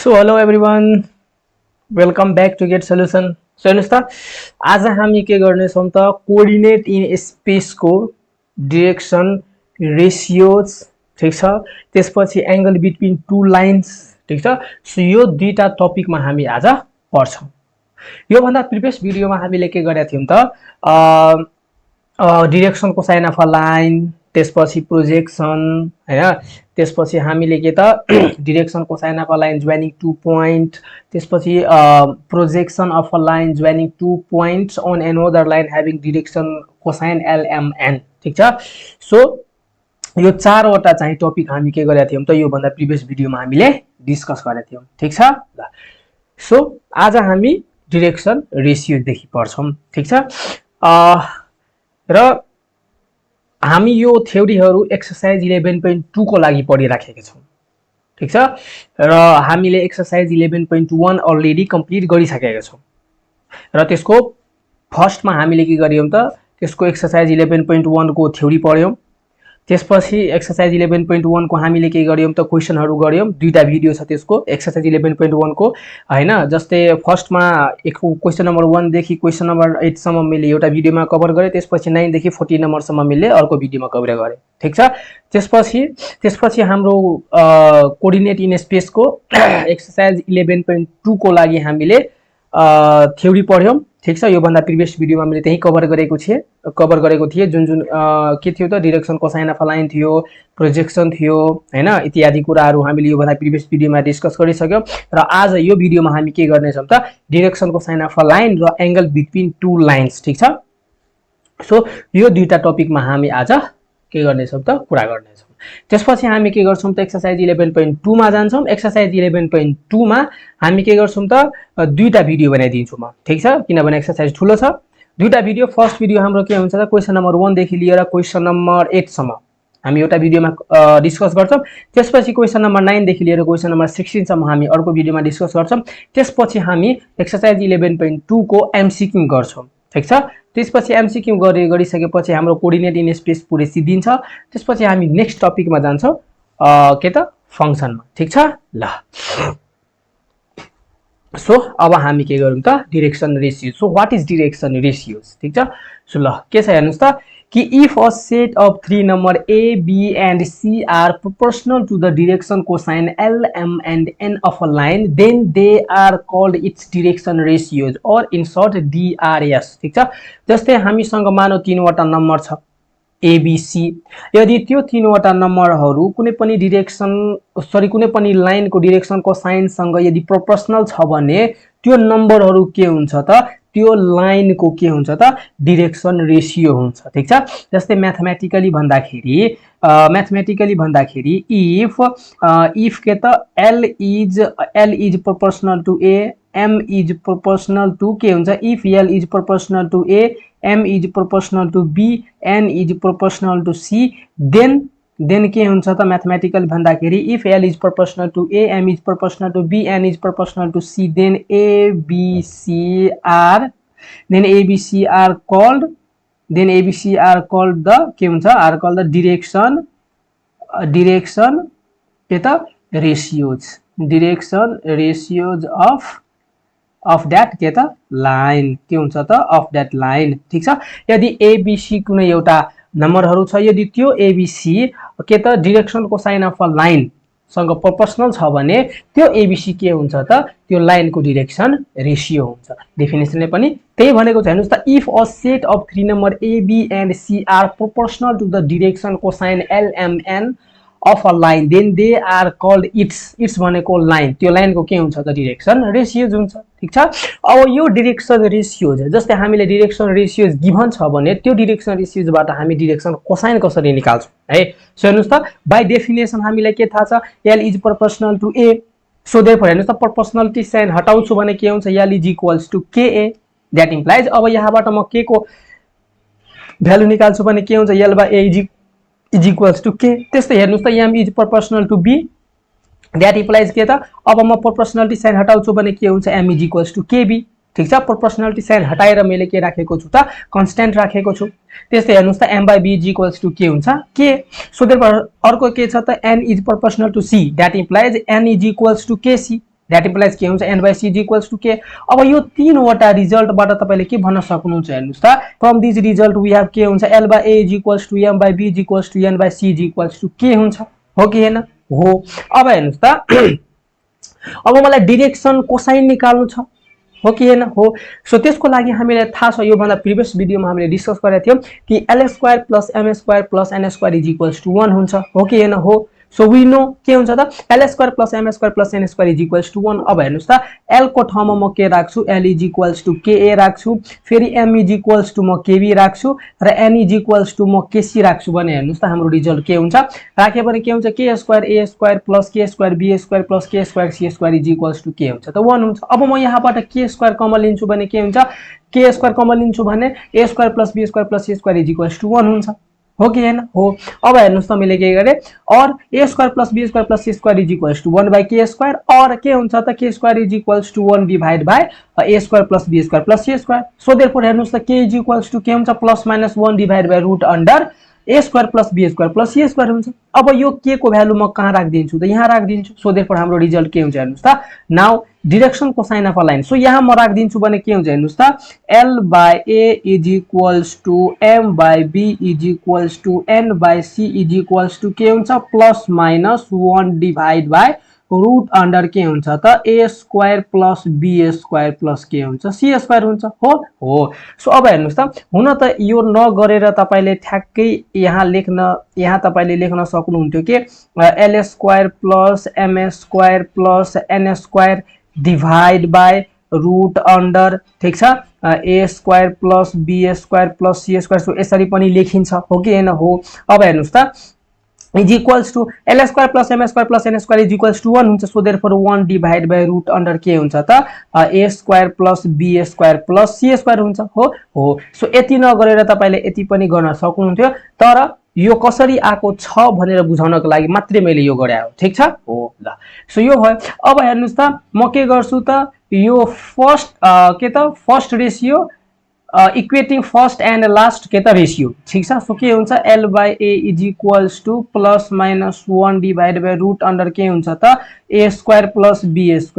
So hello everyone, welcome back to Get Solution. So हेर्नुस् त आज हामी के गर्नेछौं त कोअर्डिनेट इन स्पेस को डाइरेक्सन रेशियोज ठीक छ त्यसपछि एंगल बिट्विन टू लाइन्स ठीक छ सो यो दुईटा टपिक मा हामी आज पढ्छौं यो भन्दा प्रिभियस भिडियोमा हामीले के गरेका थियौं त direction cosine of a line त्यसपछि प्रोजेक्सन हैन त्यसपछि हामीले के त direction cosine of a line joining two point त्यसपछि projection of a line joining two points on another line having direction cosine LMN ठीक छ सो यो चारवटा चाहिँ टपिक हामी के गरेका थियौं त यो भन्दा प्रिभियस भिडियोमा हामीले डिस्कस गरेका थियौं ठीक छ ल सो आज हामी डाइरेक्सन रेशियो देखि पढ्छौं ठीक छ र हामी यो थ्योरीहरु एक्सरसाइज 11.2 को लागि पढिराखेका छौं ठीक छ र हामीले एक्सरसाइज 11.1 अलरेडी कम्प्लिट गरिसकेका छौं र त्यसको फर्स्टमा हामीले के गर्यौं त त्यसको एक्सरसाइज 11.1 को थ्योरी पढ्यौं त्यसपछि एक्सरसाइज 11.1 को हामीले के गर्यौं त क्वेशनहरु गर्यौं दुईटा भिडियो छ त्यसको एक्सरसाइज 11.1 को हैन जस्तै फर्स्टमा एक क्वेशन नम्बर 1 देखि क्वेशन नम्बर 8 सम्म मैले एउटा भिडियोमा कभर गरे त्यसपछि 9 देखि 14 नम्बर सम्म मैले अर्को भिडियोमा कभर गरे ठीक छ त्यसपछि हाम्रो कोअर्डिनेट इन स्पेस को एक्सरसाइज 11.2 को लागि हामीले थ्योरी पढ्यौं ठीक छ यो भन्दा प्रिभियस भिडियोमा मैले त्यही कभर गरेको थिए जुन के थियो त direction cosine of a line थियो प्रोजेक्सन थियो हैन इत्यादि कुराहरु हामीले यो भन्दा प्रिभियस भिडियोमा डिस्कस गरिसक्यौं र आज यो भिडियोमा हामी के गर्ने छौं त direction cosine of a line र एंगल बिट्विन टू लाइन्स ठीक छ सो यो दुईटा टपिकमा हामी आज के गर्ने छौं त कुरा गर्ने छौं त्यसपछि हामी के गर्छौं त एक्सरसाइज 11.2 मा जान्छौं एक्सरसाइज 11.2 मा हामी के गर्छौं त दुईटा भिडियो बनाइदिन्छु म ठीक छ किनभने एक्सरसाइज ठुलो छ दुईटा भिडियो फर्स्ट भिडियो हाम्रो के हुन्छ त क्वेशन नम्बर 1 देखि लिएर क्वेशन नम्बर 8 सम्म हामी एउटा भिडियोमा डिस्कस गर्छौं त्यसपछि क्वेशन नम्बर 9 देखि लिएर क्वेशन नम्बर 16 सम्म हामी अर्को भिडियोमा डिस्कस गर्छौं त्यसपछि हामी एक्सरसाइज 11.2 को एमसीक्यू गर्छौं ठीक छ त्यसपछि एमसीक्यू गरिसकेपछि हाम्रो कोअर्डिनेट इन स्पेस पुरै सिद्धिन्छ त्यसपछि हामी नेक्स्ट टपिकमा जान्छौं के त फंक्सनमा ठीक छ ल सो अब हामी के गरौँ त direction ratio so what is direction ratios ठीक छ सो ल के छ हेर्नुस् त कि if a set of three number A, B and C are proportional to the direction cosine L, M and N of a line, then they are called its direction ratios or in short DRS ठीक छ जस्तै हामीसँग मानौ तीनवटा number छ ABC यदि त्यो तीनवटा नम्बरहरु कुनै पनि लाइनको डाइरेक्सन कोसाइन सँग यदि प्रोपोर्शनल छ भने त्यो नम्बरहरु के हुन्छ त त्यो लाइन को के हुन्छ त डाइरेक्सन रेशियो हुन्छ ठीक छ जस्तै म्याथमेटिकली भन्दाखेरि इफ के त L is proportional to A M is proportional to के हुन्छ if L is proportional to A M is proportional to B N is proportional to C then के हुन्छ त म्याथमेटिकली भन्दाखेरि if L is proportional to A M is proportional to B N is proportional to C then ABC are called the के हुन्छ are called the direction के त ratios of that के त line के हुन्छ त of that line ठीक छ यदि ABC कुनै एउटा नम्बरहरु छ यदि त्यो ABC के त direction cosine of a line सँग प्रोपोर्शनल छ भने त्यो ABC के हुन्छ त त्यो लाइन को डाइरेक्सन रेशियो हुन्छ डेफिनेसनले पनि त्यही भनेको छ हेर्नुस् त if a set of three number A, B and C are proportional to the direction cosine L, M, N of a line then they are called its भनेको लाइन त्यो लाइन को के हुन्छ त डाइरेक्सन रेशियोज हुन्छ ठीक छ अब यो डाइरेक्सन रेशियोज जस्तै हामीले डाइरेक्सन रेशियोज गिभन छ भने त्यो डाइरेक्सन रेशियोज बाट हामी डाइरेक्सन कोसाइन कसरी निकाल्छौं है सो हेर्नुस् त बाइ डेफिनेसन हामीलाई के थाहा छ L is proportional to A so therefore हेर्नुस् त प्रोपोर्शनलिटी साइन हटाउँछु भने के हुन्छ L is equals to KA that implies अब यहाँबाट म के को भ्यालु निकाल्छु भने के हुन्छ L by A is equals to K त्यस्तै हेर्नुस् त M is proportional to B that implies के त अब म प्रोपोर्शनलिटी साइन हटाउँछु भने के हुन्छ M is equals to KB ठीक छ प्रोपोर्शनलिटी साइन हटाएर मैले के राखेको छु त कन्स्टेन्ट राखेको छु त्यस्तै हेर्नुस् त M by B is equals to के हुन्छ K सो देयरफोर अर्को के छ त N is proportional to C that implies N is equals to KC that implies के हुन्छ n/c = k। अब यो तीनवटा रिजल्टबाट तपाईले के भन्न सक्नुहुन्छ हेर्नुस् त from this result we have के हुन्छ l/a = m/b = n/c = k हुन्छ हो कि हैन हो। अब हेर्नुस् त अब मलाई डाइरेक्सन कोसाइन निकाल्नु छ हो कि हैन हो। सो त्यसको लागि हामीले थाहा छ यो भन्दा प्रिभियस भिडियोमा हामीले डिस्कस गरेका थियौं कि l² + m² + n² = 1 हुन्छ हो कि हैन हो। सो वी नो के हुन्छ त l² + m² + n² = 1। अब हेर्नुस् त l को ठाउँमा म के राख्छु l = ka राख्छु, फेरि m = म kb राख्छु र n = म kc राख्छु भने हेर्नुस् त हाम्रो रिजल्ट के हुन्छ राखे भने के हुन्छ k² a² + k² b² + k² c² = k हुन्छ त 1 हुन्छ। अब म यहाँबाट k² कमन लिन्छु भने के हुन्छ k² कमन लिन्छु भने a² + b² + c² = 1 हुन्छ हो कि हैन हो। अब हेर्नुस् त मैले के गरे और a² + b² + c² = 1/k² और के हुन्छ त k² = 1 divide by a² + b² + c²। So therefore हेर्नुस् त k = के हुन्छ +-1 divide by root under a² + b² + c² हुन्छ। अब यो k को भ्यालु म कहाँ राख्दिन्छु त यहाँ राख्दिन्छु। सो देयरफोर हाम्रो रिजल्ट के हुन्छ हेर्नुस् त now direction cosine of a line. So यहाँ म राख्दिन्छु भने के हुन्छ हेर्नुस् त l/a = m/b = n/c = के हुन्छ +-1 डिवाइड बाइ रूट अंडर के हुन्छ त a² + b² + के हुन्छ c² हुन्छ हो। सो अब हेर्नुस् त हुन त यो नगरेर तपाईले ठ्याक्कै यहाँ तपाईले लेख्न सक्नुहुन्थ्यो के l² + m² + n² divide by root under ठीक छ a² + b² + c²। सो यसरी पनि लेखिन्छ हो कि हैन हो। अब हेर्नुस् त l² + m² + n² = 1 हुन्छ। So therefore 1 divide by root under के हुन्छ त a² + b² + c² हुन्छ हो। सो यति नगरेर तपाईले यति पनि गर्न सक्नुहुन्थ्यो तर यो कसरी आको छ भनेर बुझाउनको लागि मात्रै मैले यो गरे हो ठीक छ हो ल। सो यो भयो। अब हेर्नुस् त म के गर्छु त यो first ratio equating first and last के त रेशियो ठीक छ। सो के हुन्छ l/a = +-1 divide by root under के हुन्छ त a² + b² +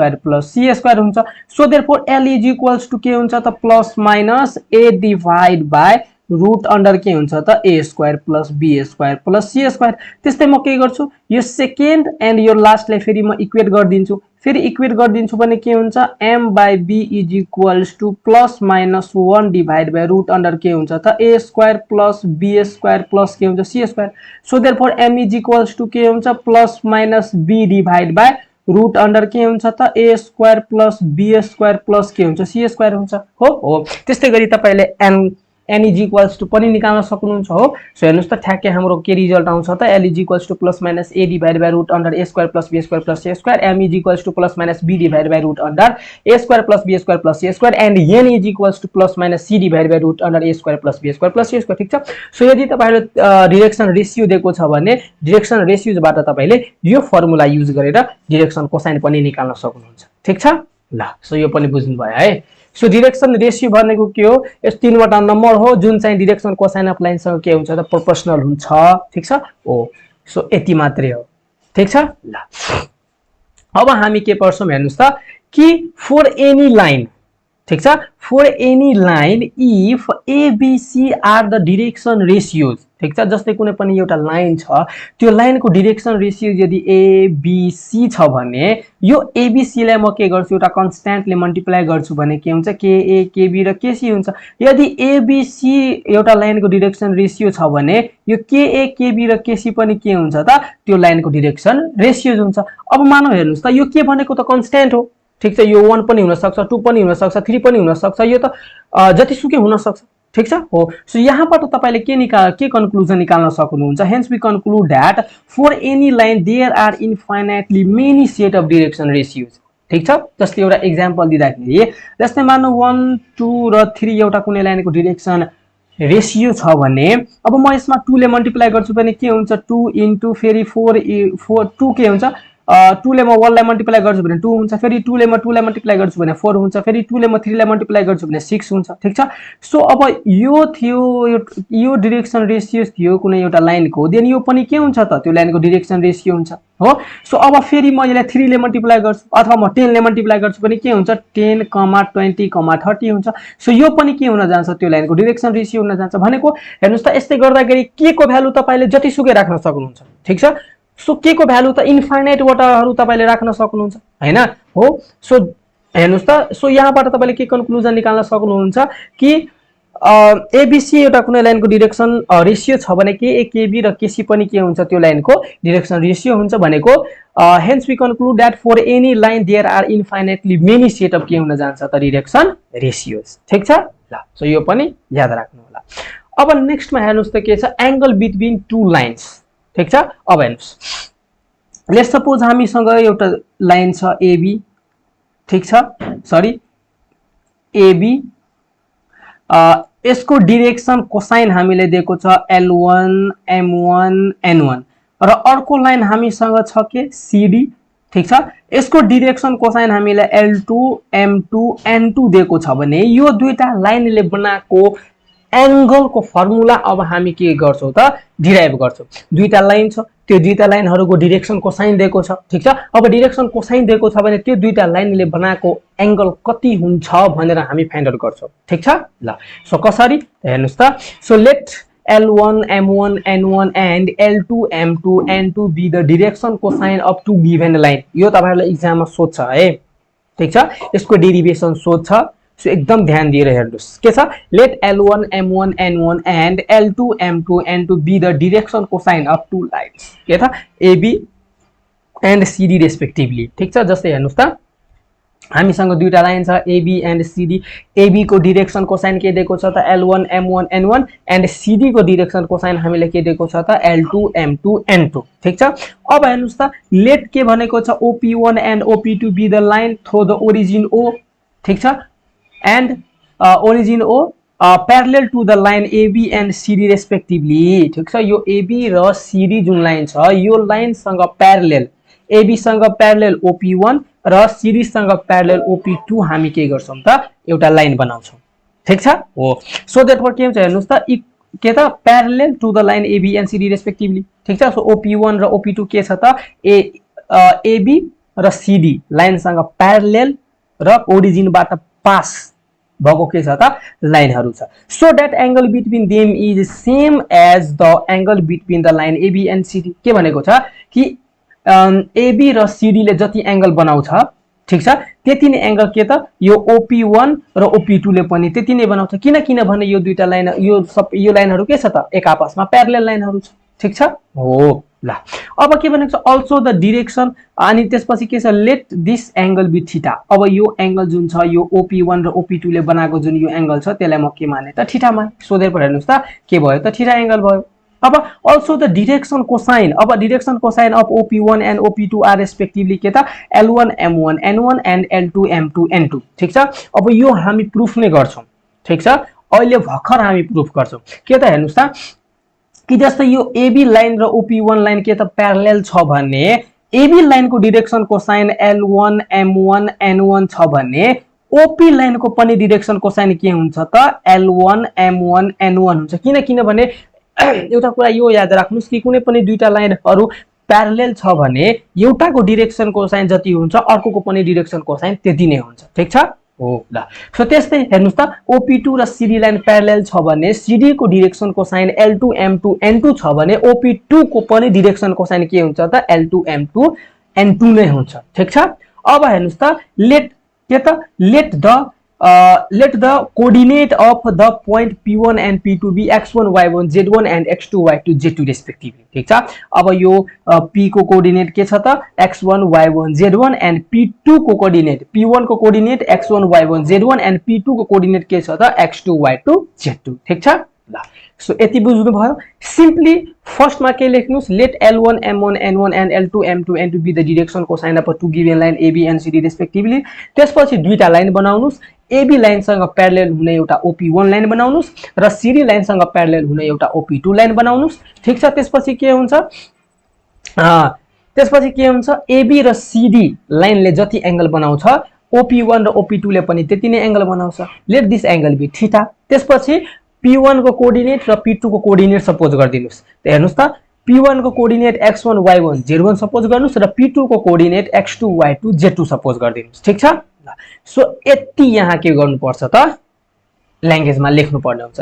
c² हुन्छ। सो देयरफोर l = के हुन्छ त +-a divide by root under के हुन्छ त a² + b² + c²। त्यस्तै म के गर्छु यो सेकेन्ड एन्ड यो लास्टलाई फेरि म इक्वेट गरिदिन्छु। फेरि इक्वेट गरिदिन्छु भने के हुन्छ m/b = +-1 divide by root under के हुन्छ त a² + b² + के हुन्छ c²। सो देयरफोर m = के हुन्छ +-b divide by root under के हुन्छ त a² + b² + के हुन्छ c² हुन्छ हो। त्यस्तै गरी तपाईले n = पनि निकाल्न सक्नुहुन्छ हो। सो हेर्नुस् त ठ्याक्कै हाम्रो के रिजल्ट आउँछ त l = +-a divide by root under a² + b² + c², m = +-b divide by root under a² + b² + c² and n = +-c divide by root under a² + b² + c² ठीक छ। सो यदि तपाईले डाइरेक्सन रेशियो दिएको छ भने direction रेशियोबाट तपाईले यो formula use गरेर डाइरेक्सन कोसाइन पनि निकाल्न सक्नुहुन्छ ठीक छ ल। सो यो पनि बुझ्नु भयो है। सो डाइरेक्सन रेशियो भनेको के हो यस तीनवटा नम्बर हो जुन चाहिँ डाइरेक्सन कोसाइन अफ लाइन सँग के हुन्छ त प्रोपोर्शनल हुन्छ ठीक छ ओ। सो यति मात्रै हो ठीक छ ल। अब हामी के पढ्छौं हेर्नुस् त कि फर एनी लाइन ठीक छ for any line if abc are the direction ratios ठीक छ। जस्तै कुनै पनि एउटा लाइन छ त्यो लाइनको डाइरेक्सन रेशियो यदि abc छ भने यो abc लाई म के गर्छु एउटा कन्स्ट्यान्टले मल्टिप्लाई गर्छु भने के हुन्छ ka kb र kc हुन्छ। यदि abc एउटा लाइनको डाइरेक्सन रेशियो छ भने यो ka kb र kc पनि के हुन्छ त त्यो लाइनको डाइरेक्सन रेशियोज हुन्छ। अब मानौ हेर्नुस् त यो के भनेको त कन्स्ट्यान्ट हो ठीक छ। यो 1 पनि हुन सक्छ 2 पनि हुन सक्छ 3 पनि हुन सक्छ यो त जतिसुकै हुन सक्छ ठीक छ हो। सो यहाँबाट तपाईले के कन्क्लुजन निकाल्न सक्नुहुन्छ hence we conclude that for any line there are infinitely many set of direction ratios ठीक छ। जस्तै एउटा एक्जाम्पल दिँदाखेरि जस्तै मान्नु 1 2 र 3 एउटा कुनै लाइनको डाइरेक्सन रेशियो छ भने अब म यसमा 2 ले मल्टिप्लाई गर्छु भने के हुन्छ 2 * फेरि 4 2 के हुन्छ 2 ले म 1 लाई मल्टिप्लाई गर्छु भने 2 हुन्छ, फेरि 2 ले म 2 लाई मल्टिप्लाई गर्छु भने 4 हुन्छ, फेरि 2 ले म 3 लाई मल्टिप्लाई गर्छु भने 6 हुन्छ। ठीक छ। सो अब यो थियो यो डिरेक्सन रेशियो थियो कुनै एउटा लाइनको, देन यो पनि के हुन्छ त, त्यो लाइनको डिरेक्सन रेशियो हुन्छ हो। सो अब फेरि म यसलाई 3 ले मल्टिप्लाई गर्छु अथवा म 10 ले मल्टिप्लाई गर्छु भने के हुन्छ, 10, 20, 30 हुन्छ। सो यो पनि के हुन जान्छ, त्यो लाइनको डिरेक्सन रेशियो हुन जान्छ। भनेको हेर्नुस् त, यस्तै गर्दाखेरि के को भ्यालु तपाईले जतिसुकै राख्न सक्नुहुन्छ। ठीक छ। सो के को भ्यालु त इन्फाइनाइट वटाहरू तपाईले राख्न सक्नुहुन्छ हैन हो। सो हेर्नुस् त, सो यहाँबाट तपाईले के कन्क्लुजन निकाल्न सक्नुहुन्छ कि एबीसी एउटा कुनै लाइनको डिरेक्सन रेशियो छ भने के ए केबी र केसी पनि के हुन्छ, त्यो लाइनको डिरेक्सन रेशियो हुन्छ भनेको। Hence we conclude that for any line there are infinitely many set of के हुन जान्छ त, डिरेक्सन रेशियोज। ठीक छ ल। सो यो पनि याद राख्नु होला। अब नेक्स्टमा हेर्नुस् त के छ, एंगल बिट्विन टु लाइन्स। ठीक छ। अब हेर्नुस्, लेट्स सपोज हामीसँग एउटा लाइन छ एबी। ठीक छ, सरी एबी, यसको डिरेक्सन कोसाइन हामीले दिएको छ L1 M1 N1 र अर्को लाइन हामीसँग छ के CD। ठीक छ। यसको डिरेक्सन कोसाइन हामीले L2 M2 N2 दिएको छ भने यो दुईटा लाइनले बनाएको एंगल को फर्मुला अब हामी के गर्छौं त, डिराइभ गर्छौं। दुईटा लाइन छ, त्यो दुईटा लाइनहरुको डिरेक्सन कोसाइन दिएको छ। ठीक छ। अब डिरेक्सन कोसाइन दिएको छ भने त्यो दुईटा लाइनले बनाएको एंगल कति हुन्छ भनेर हामी फाइन्ड आउट गर्छौं। ठीक छ ल। सो कसरी हेर्नुस् त, so let L1 M1 N1 and L2 M2 N2 be the direction cosine of two given line। यो तपाईहरुले एक्जाममा सोध्छ है। ठीक छ। यसको डेरिभेसन सोध्छ। सो एकदम ध्यान दिएर हेर्नुस् के छ, late L1 M1 N1 and L2 M2 N2 be the direction cosine of two lines के था AB and CD respectively। ठीक छ। जस्तै हेर्नुस् त, हामीसँग दुईटा लाइन छ AB and CD। AB को डिरेक्सन कोसाइन के दिएको छ त L1 M1 N1 and CD को डिरेक्सन कोसाइन हामीले के दिएको छ त L2 M2 N2। ठीक छ। अब हेर्नुस् त, लेट के भनेको छ OP1 and OP2 be the line through the origin O। ठीक छ। and origin O parallel to the line AB and CD respectively। ठीक छ। यो AB र CD जुन लाइन छ, यो लाइन सँग प्यारलल, AB सँग प्यारलल OP1 र CD सँग प्यारलल OP2 हामी के गर्छौं त, एउटा लाइन बनाउँछौं। ठीक छ हो। सो देयरफोर के हुन्छ हेर्नुस् त, के त parallel to the line AB and CD respectively। ठीक छ। सो OP1 र OP2 के छ त, AB र CD लाइन सँग प्यारलल र ओरिजिन बाट पास भएको के छ त, लाइनहरु छ। So that angle between them is same as the angle between the line AB and CD। के भनेको छ कि AB र CD ले जति एंगल बनाउँछ, ठीक छ, त्यति नै एंगल के त यो OP1 र OP2 ले पनि त्यति नै बनाउँछ। किनभने यो दुईटा लाइन, यो लाइनहरु के छ त, एक आपसमा प्यारलल लाइनहरु छ। ठीक छ हो ल। अब के भनेको छ, अल्सो द डिरेक्सन, अनि त्यसपछि के छ, let this angle be theta. अब यो एंगल जुन छ, यो OP1 र OP2 ले बनाएको जुन यो एंगल छ, त्यसलाई म के माने त, थीटा माने। सो देयरफोर हेर्नुस् त के भयो त, थीटा एंगल भयो। अब अल्सो द डिरेक्सन कोसाइन, अब direction cosine of OP1 and OP2 are respectively के त L1 M1 N1 and L2 M2 N2। ठीक छ। अब यो हामी प्रुफ नै गर्छौं। ठीक छ। अहिले भर्खर हामी प्रुफ गर्छौं के त, हेर्नुस् त कि जस्तै यो AB लाइन र OP1 लाइन के त प्यारलल छ भने AB लाइन को direction cosine L1 M1 N1 छ भने OP लाइन को पनि डिरेक्सन कोसाइन के हुन्छ त L1 M1 N1 हुन्छ। किनभने एउटा कुरा यो याद राख्नुस् कि कुनै पनि दुईटा लाइनहरु प्यारलल छ भने एउटाको डिरेक्सन कोसाइन जति हुन्छ अर्कोको पनि डिरेक्सन कोसाइन त्यति नै हुन्छ। ठीक छ हो ल। सो त्यस्तै हेर्नुस् त, OP2 र CD लाइन प्यारलल छ भने CD को direction cosine L2 M2 N2 छ भने OP2 को पनि डिरेक्सन कोसाइन के हुन्छ त L2 M2 N2 नै हुन्छ। ठीक छ। अब हेर्नुस् त, लेट के त, let the coordinate of the point P1 and P2 be x1 y1 z1 and x2 y2 z2 respectively। ठीक छ। अब यो P को कोऑर्डिनेट के छ त x1 y1 z1 and P2 को कोऑर्डिनेट, P1 को coordinate x1 y1 z1 and P2 को कोऑर्डिनेट के छ त x2 y2 z2। ठीक छ ल। सो यति बुझ्नु भयो। सिम्पली फर्स्ट मा के लेख्नुस्, late L1 M1 N1 and L2 M2 N2 be the direction cosine of two given line AB and CD respectively। त्यसपछि दुईटा लाइन बनाउनुस्, AB लाइन सँग प्यारलल हुने एउटा OP1 लाइन बनाउनुस् र CD लाइन सँग प्यारलल हुने एउटा OP2 लाइन बनाउनुस्। ठीक छ। त्यसपछि के हुन्छ, त्यसपछि के हुन्छ एबी र सीडी लाइनले जति एंगल बनाउँछ OP1 र OP2 ले पनि त्यति नै एंगल बनाउँछ let this angle be theta त्यसपछि P1 को कोअर्डिनेट र P2 को कोअर्डिनेट सपोज गर्दिनुस् त हेर्नुस् त P1 को coordinate x1 y1 z1 suppose गर्नुस् र P2 को coordinate x2 y2 z2 suppose गर्दिनुस् ठीक छ सो यति यहाँ के गर्नु पर्छ त ल्याङ्ग्वेज मा लेख्नु पर्ने हुन्छ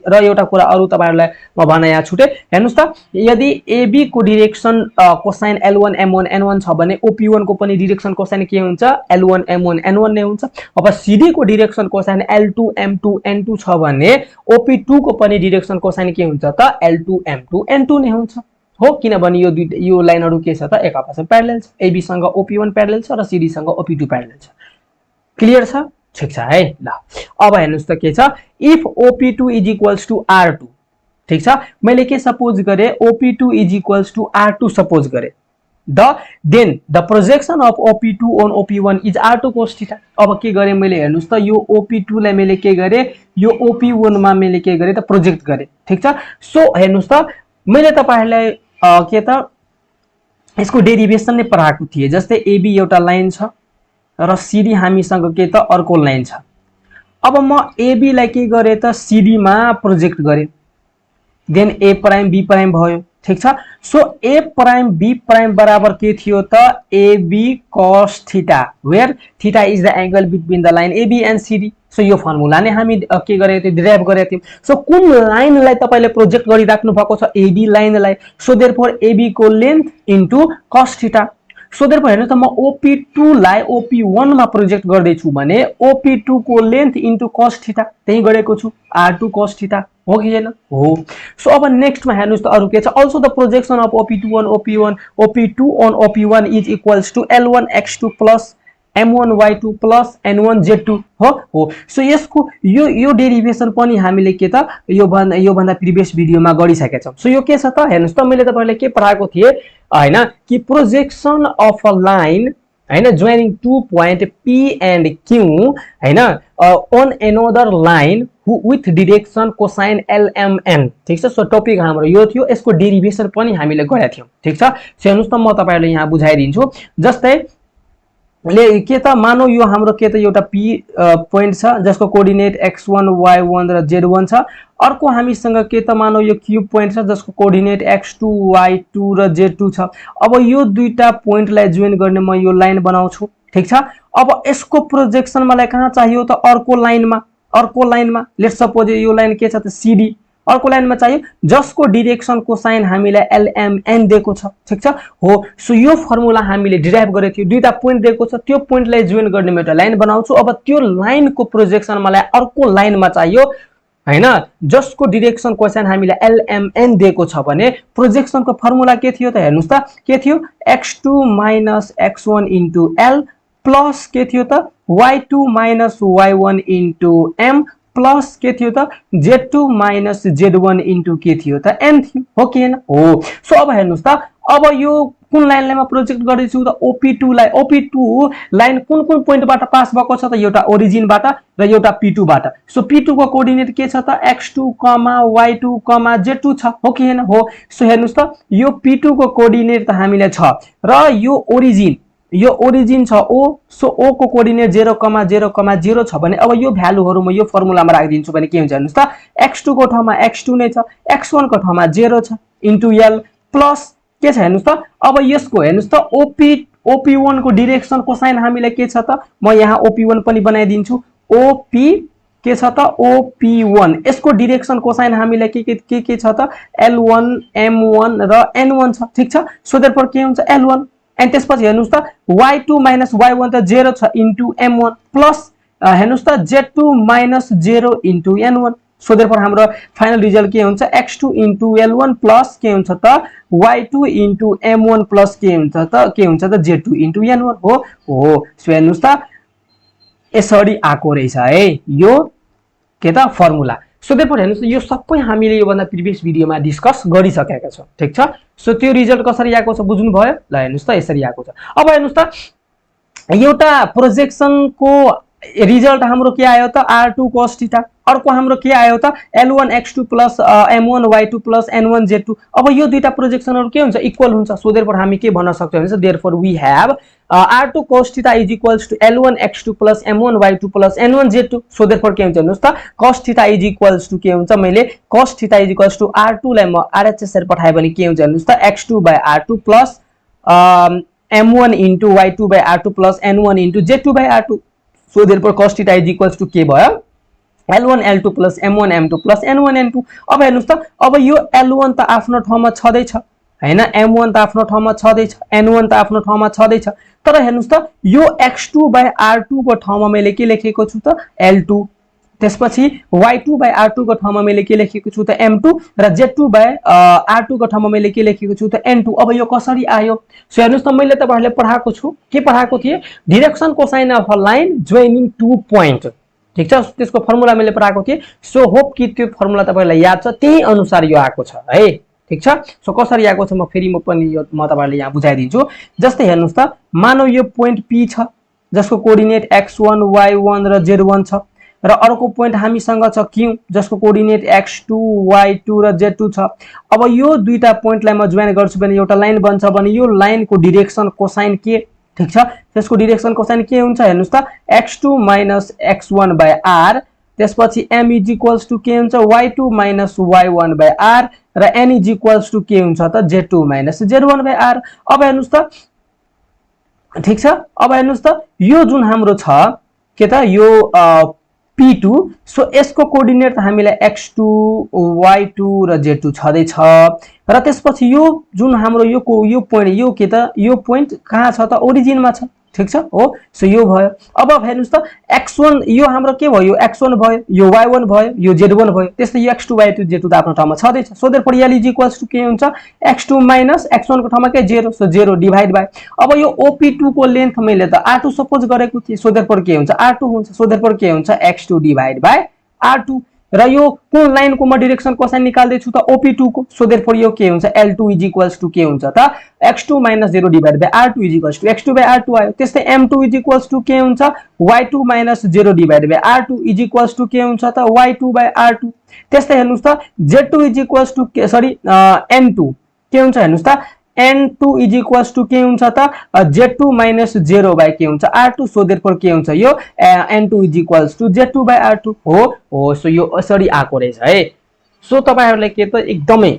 र एउटा कुरा अरु तपाईहरुलाई म भन्न यहाँ छुटे हेर्नुस् त यदि AB को direction cosine L1 M1 N1 छ भने OP1 को पनि डाइरेक्सन कोसाइन के हुन्छ L1 M1 N1 नै हुन्छ अब CD को direction cosine L2 M2 N2 छ भने OP2 को पनि डाइरेक्सन कोसाइन के हुन्छ त L2 M2 N2 नै हुन्छ हो किनभने यो लाइनहरु के छ त एक आपसमा प्यारलल छ AB सँग OP1 प्यारलल छ र CD सँग OP2 प्यारलल छ क्लियर छ ठीक छ है ल अब हेर्नुस् त के छ if OP2 is equals to R2 ठीक छ मैले के सपोज गरे OP2 is equals to R2 suppose गरे then the projection of OP2 on OP1 is R2 cos theta अब के गरे मैले हेर्नुस् त यो OP2 लाई मैले के गरे यो OP1 मा मैले के गरे त प्रोजेक्ट गरे ठीक छ सो हेर्नुस् त मैले तपाईहरुलाई के त यसको डेरिवेसन नै पढाएको थिए जस्तै AB एउटा लाइन छ र CD हामीसँग के त अर्को लाइन छ अब म AB लाई के गरे त CD मा प्रोजेक्ट गरे then A prime B prime भयो ठीक छ so A prime B prime बराबर के थियो त AB cos theta where theta is the angle between the line AB and CD so यो फर्मुला नै हामी के गरेको थियौ डिराइभ गरेको थियौ सो कुन लाइनलाई तपाईले प्रोजेक्ट गरिराख्नु भएको छ AB लाइनलाई सो देयरफोर AB को length into cos theta so therefore हेर्नु त म OP2 लाई OP1 मा प्रोजेक्ट गर्दै छु भने OP2 को लेन्थ इन्टु cos थीटा त्यही गरेको छु R2 cos थीटा हो कि हैन हो सो अब नेक्स्ट मा हेर्नुस् त अरु के छ also the projection of OP2 on OP1 OP2 on OP1 is equals to L1 x2 plus M1 y2 plus N1 z2 हो सो यसको यो डेरिवेसन पनि हामीले के त यो भन्दा प्रिभियस भिडियोमा गरिसकेका छौं सो यो के छ त हेर्नुस् त मैले तपाईहरुलाई के पढाएको थिए हैन कि प्रोजेक्सन अफ अ लाइन हैन joining to point P and Q हैन on another line with direction cosine LMN ठीक छ सो टपिक हाम्रो यो थियो यसको डेरिवेसन पनि हामीले गरेका थियौ ठीक छ सो हेर्नुस् त म तपाईहरुलाई यहाँ बुझाइदिन्छु जस्तै ले के त मानौ यो हाम्रो के त एउटा P पोइन्ट छ जसको कोअर्डिनेट x1 y1 र z1 छ अर्को हामीसँग के त मानौ यो Q पोइन्ट छ जसको कोअर्डिनेट x2 y2 र z2 छ अब यो दुईटा पोइन्टलाई जोइन गर्ने म यो लाइन बनाउँछु ठीक छ अब यसको प्रोजेक्सन मलाई कहाँ चाहियो त अर्को लाइनमा लेट्स सपोज यो लाइन के छ त CD अर्को लाइनमा चाहियो जसको डाइरेक्सन कोसाइन हामीलाई LMN दिएको छ ठीक छ हो सो यो फर्मुला हामीले डिराइभ गरेको थियो दुईटा पोइन्ट दिएको छ त्यो पोइन्टलाई जोइन गर्ने म एउटा लाइन बनाउँछु अब त्यो लाइनको प्रोजेक्सन मलाई अर्को लाइनमा चाहियो हैन जसको डाइरेक्सन कोसाइन हामीलाई LMN दिएको छ भने प्रोजेक्सनको फर्मुला के थियो त हेर्नुस् त के थियो x2 - x1 * L प्लस के थियो त y2 - y1 * M प्लस के थियो त z2 - z1 इन्टु के थियो त n थियो हो कि हैन हो सो अब हेर्नुस् त अब यो कुन लाइनलाई म प्रोजेक्ट गर्दैछु त OP2 लाई OP2 लाइन कुन पोइन्टबाट पास भएको छ त एउटा ओरिजिनबाट र एउटा P2 बाट सो P2 को कोअर्डिनेट के छ त x2, y2, z2 छ हो कि हैन हो सो हेर्नुस् त यो P2 को कोअर्डिनेट त हामीलाई छ र यो ओरिजिन छ O सो O को कोअर्डिनेट 0, 0, 0 छ भने अब यो भ्यालुहरु म यो फर्मुलामा राखिदिन्छु भने के हुन्छ हेर्नुस् त x2 को ठाउँमा x2 नै छ x1 को ठाउँमा 0 छ इन्टु L प्लस के छ हेर्नुस् त अब यसको हेर्नुस् त OP1 को डाइरेक्सन कोसाइन हामीलाई के छ त म यहाँ OP1 पनि बनाइदिन्छु OP के छ त OP1 यसको डाइरेक्सन कोसाइन हामीलाई के छ त L1 M1 र N1 छ ठीक छ सो देयरफोर के हुन्छ L1 एन्ड त्यसपछि हेर्नुस् त y2 - y1 त 0 छ इन्टु M1 प्लस हेर्नुस् त z2 - 0 into N1 so therefore हाम्रो फाइनल रिजल्ट के हुन्छ x2 इन्टु L1 प्लस के हुन्छ त y2 इन्टु M1 प्लस के हुन्छ त z2 इन्टु N1 हो सो हेर्नुस् त यसरी आको रहेछ है यो के त फर्मुला सो देयरफोर हेर्नुस् यो सबै हामीले यो भन्दा प्रिभियस भिडियोमा डिस्कस गरिसकेका छौं ठीक छ सो त्यो रिजल्ट कसरी आको छ बुझ्नु भयो ल हेर्नुस् त यसरी आको छ अब हेर्नुस् त एउटा प्रोजेक्सनको रिजल्ट हाम्रो के आयो त r2 cos थीटा। अर्को हाम्रो के आयो त l1 x2 plus m1 y2 plus n1 z2। अब यो दुईटा प्रोजेक्सनहरु के हुन्छ इक्वल हुन्छ, सो देयरफोर हामी के भन्न सक्छौं भने therefore we have r2 cos theta is equals to l1 x2 plus m1 y2 plus n1 z2। So therefore के हुन्छ हेर्नुस् त cos theta is equals to के हुन्छ, मैले cos theta is equals to r2 लाई म rhs मा पठाए भने के हुन्छ हेर्नुस् त x2 r2 plus m1 y2 r2 plus n1 z2 r2। So therefore cos theta is equals to के भयो L1 L2 plus M1 M2 plus N1 N2। अब हेर्नुस् त अब यो L1 त आफ्नो ठाउँमा छदै छ हैन, M1 त आफ्नो ठाउँमा छदै छ, N1 त आफ्नो ठाउँमा छदै छ, तर हेर्नुस् त यो x2 r2 को ठाउँमा मैले के लेखेको छु त L2, त्यसपछि y2 r2 को ठाउँमा मैले के लेखेको छु त M2 र z2 r2 को ठाउँमा मैले के लेखेको छु त N2। अब यो कसरी आयो, सो हेर्नुस् त मैले तपाईहरुले पढाएको छु, के पढाएको थिए, direction cosine of a line joining two point, ठीक छ, त्यसको फर्मुला मैले पढाएको थिए। सो होप कि त्यो फर्मुला तपाईहरुलाई याद छ, त्यही अनुसार यो आएको छ है, ठीक छ। सो कसरी आएको छ म फेरि म तपाईहरुलाई यहाँ बुझाइदिन्छु। जस्तै हेर्नुस् त मानौ यो पोइन्ट P छ जसको कोअर्डिनेट x1 y1 र z1 छ, र अर्को पोइन्ट हामीसँग छ Q जसको कोअर्डिनेट x2 y2 र z2 छ। अब यो दुईटा पोइन्टलाई म जोइन गर्छु भने एउटा लाइन बन्छ भने यो लाइनको डाइरेक्सन कोसाइन के, ठीक छ, त्यसको डाइरेक्सन कोसाइन के हुन्छ हेर्नुस् त x2 x1 r, त्यसपछि m इज इक्वल्स टु के हुन्छ y2 y1 r र n इज इक्वल्स टु के हुन्छ त z2 z1 r। अब हेर्नुस् त ठीक छ, अब हेर्नुस् त यो जुन हाम्रो छ के त यो P2, सो यसको कोअर्डिनेट हामीलाई x2 y2 र z2 छदै छ, र त्यसपछि यो जुन हाम्रो यो पोइन्ट यो के त यो पोइन्ट कहाँ छ त ओरिजिनमा छ, ठीक छ हो। सो यो भयो। अब हेर्नुस् त x1 यो हाम्रो के भयो x1 भयो, यो y1 भयो, यो z1 भयो, त्यसै यो x2 y2 z2 त आफ्नो ठाउँमा छदै छ। So therefore l is equals to के हुन्छ x2 x1 को ठाउँमा के 0, सो 0 डिवाइड बाइ अब यो OP2 को लेन्थ मैले त r2 सपोज गरेको थिए, सो देयरफोर के हुन्छ r2 हुन्छ, सो देयरफोर के हुन्छ x2 डिवाइड बाइ r2, र यो कुन लाइन को म डाइरेक्सन कोसाइन निकाल्दै छु त OP2 को, सो देयरफोर यो के हुन्छ L2 इज इक्वल्स टु के हुन्छ त x2 - 0 divide by r2 is equals to x2 by r2 आयो। त्यस्तै M2 इज इक्वल्स टु के हुन्छ y2 - 0 divide by r2 is equals to के हुन्छ त y2 बाइ r2। त्यस्तै हेर्नुस् त Z2 is equals to sorry N2 के हुन्छ हेर्नुस् त N2 इज इक्वल्स टु के हुन्छ त Z2 - 0 बाइ के हुन्छ r2, सो देयरफोर के हुन्छ यो N2 is equals to Z2 by r2 हो। सो यो यसरी आको रहेछ है। सो तपाईहरुलाई के त एकदमै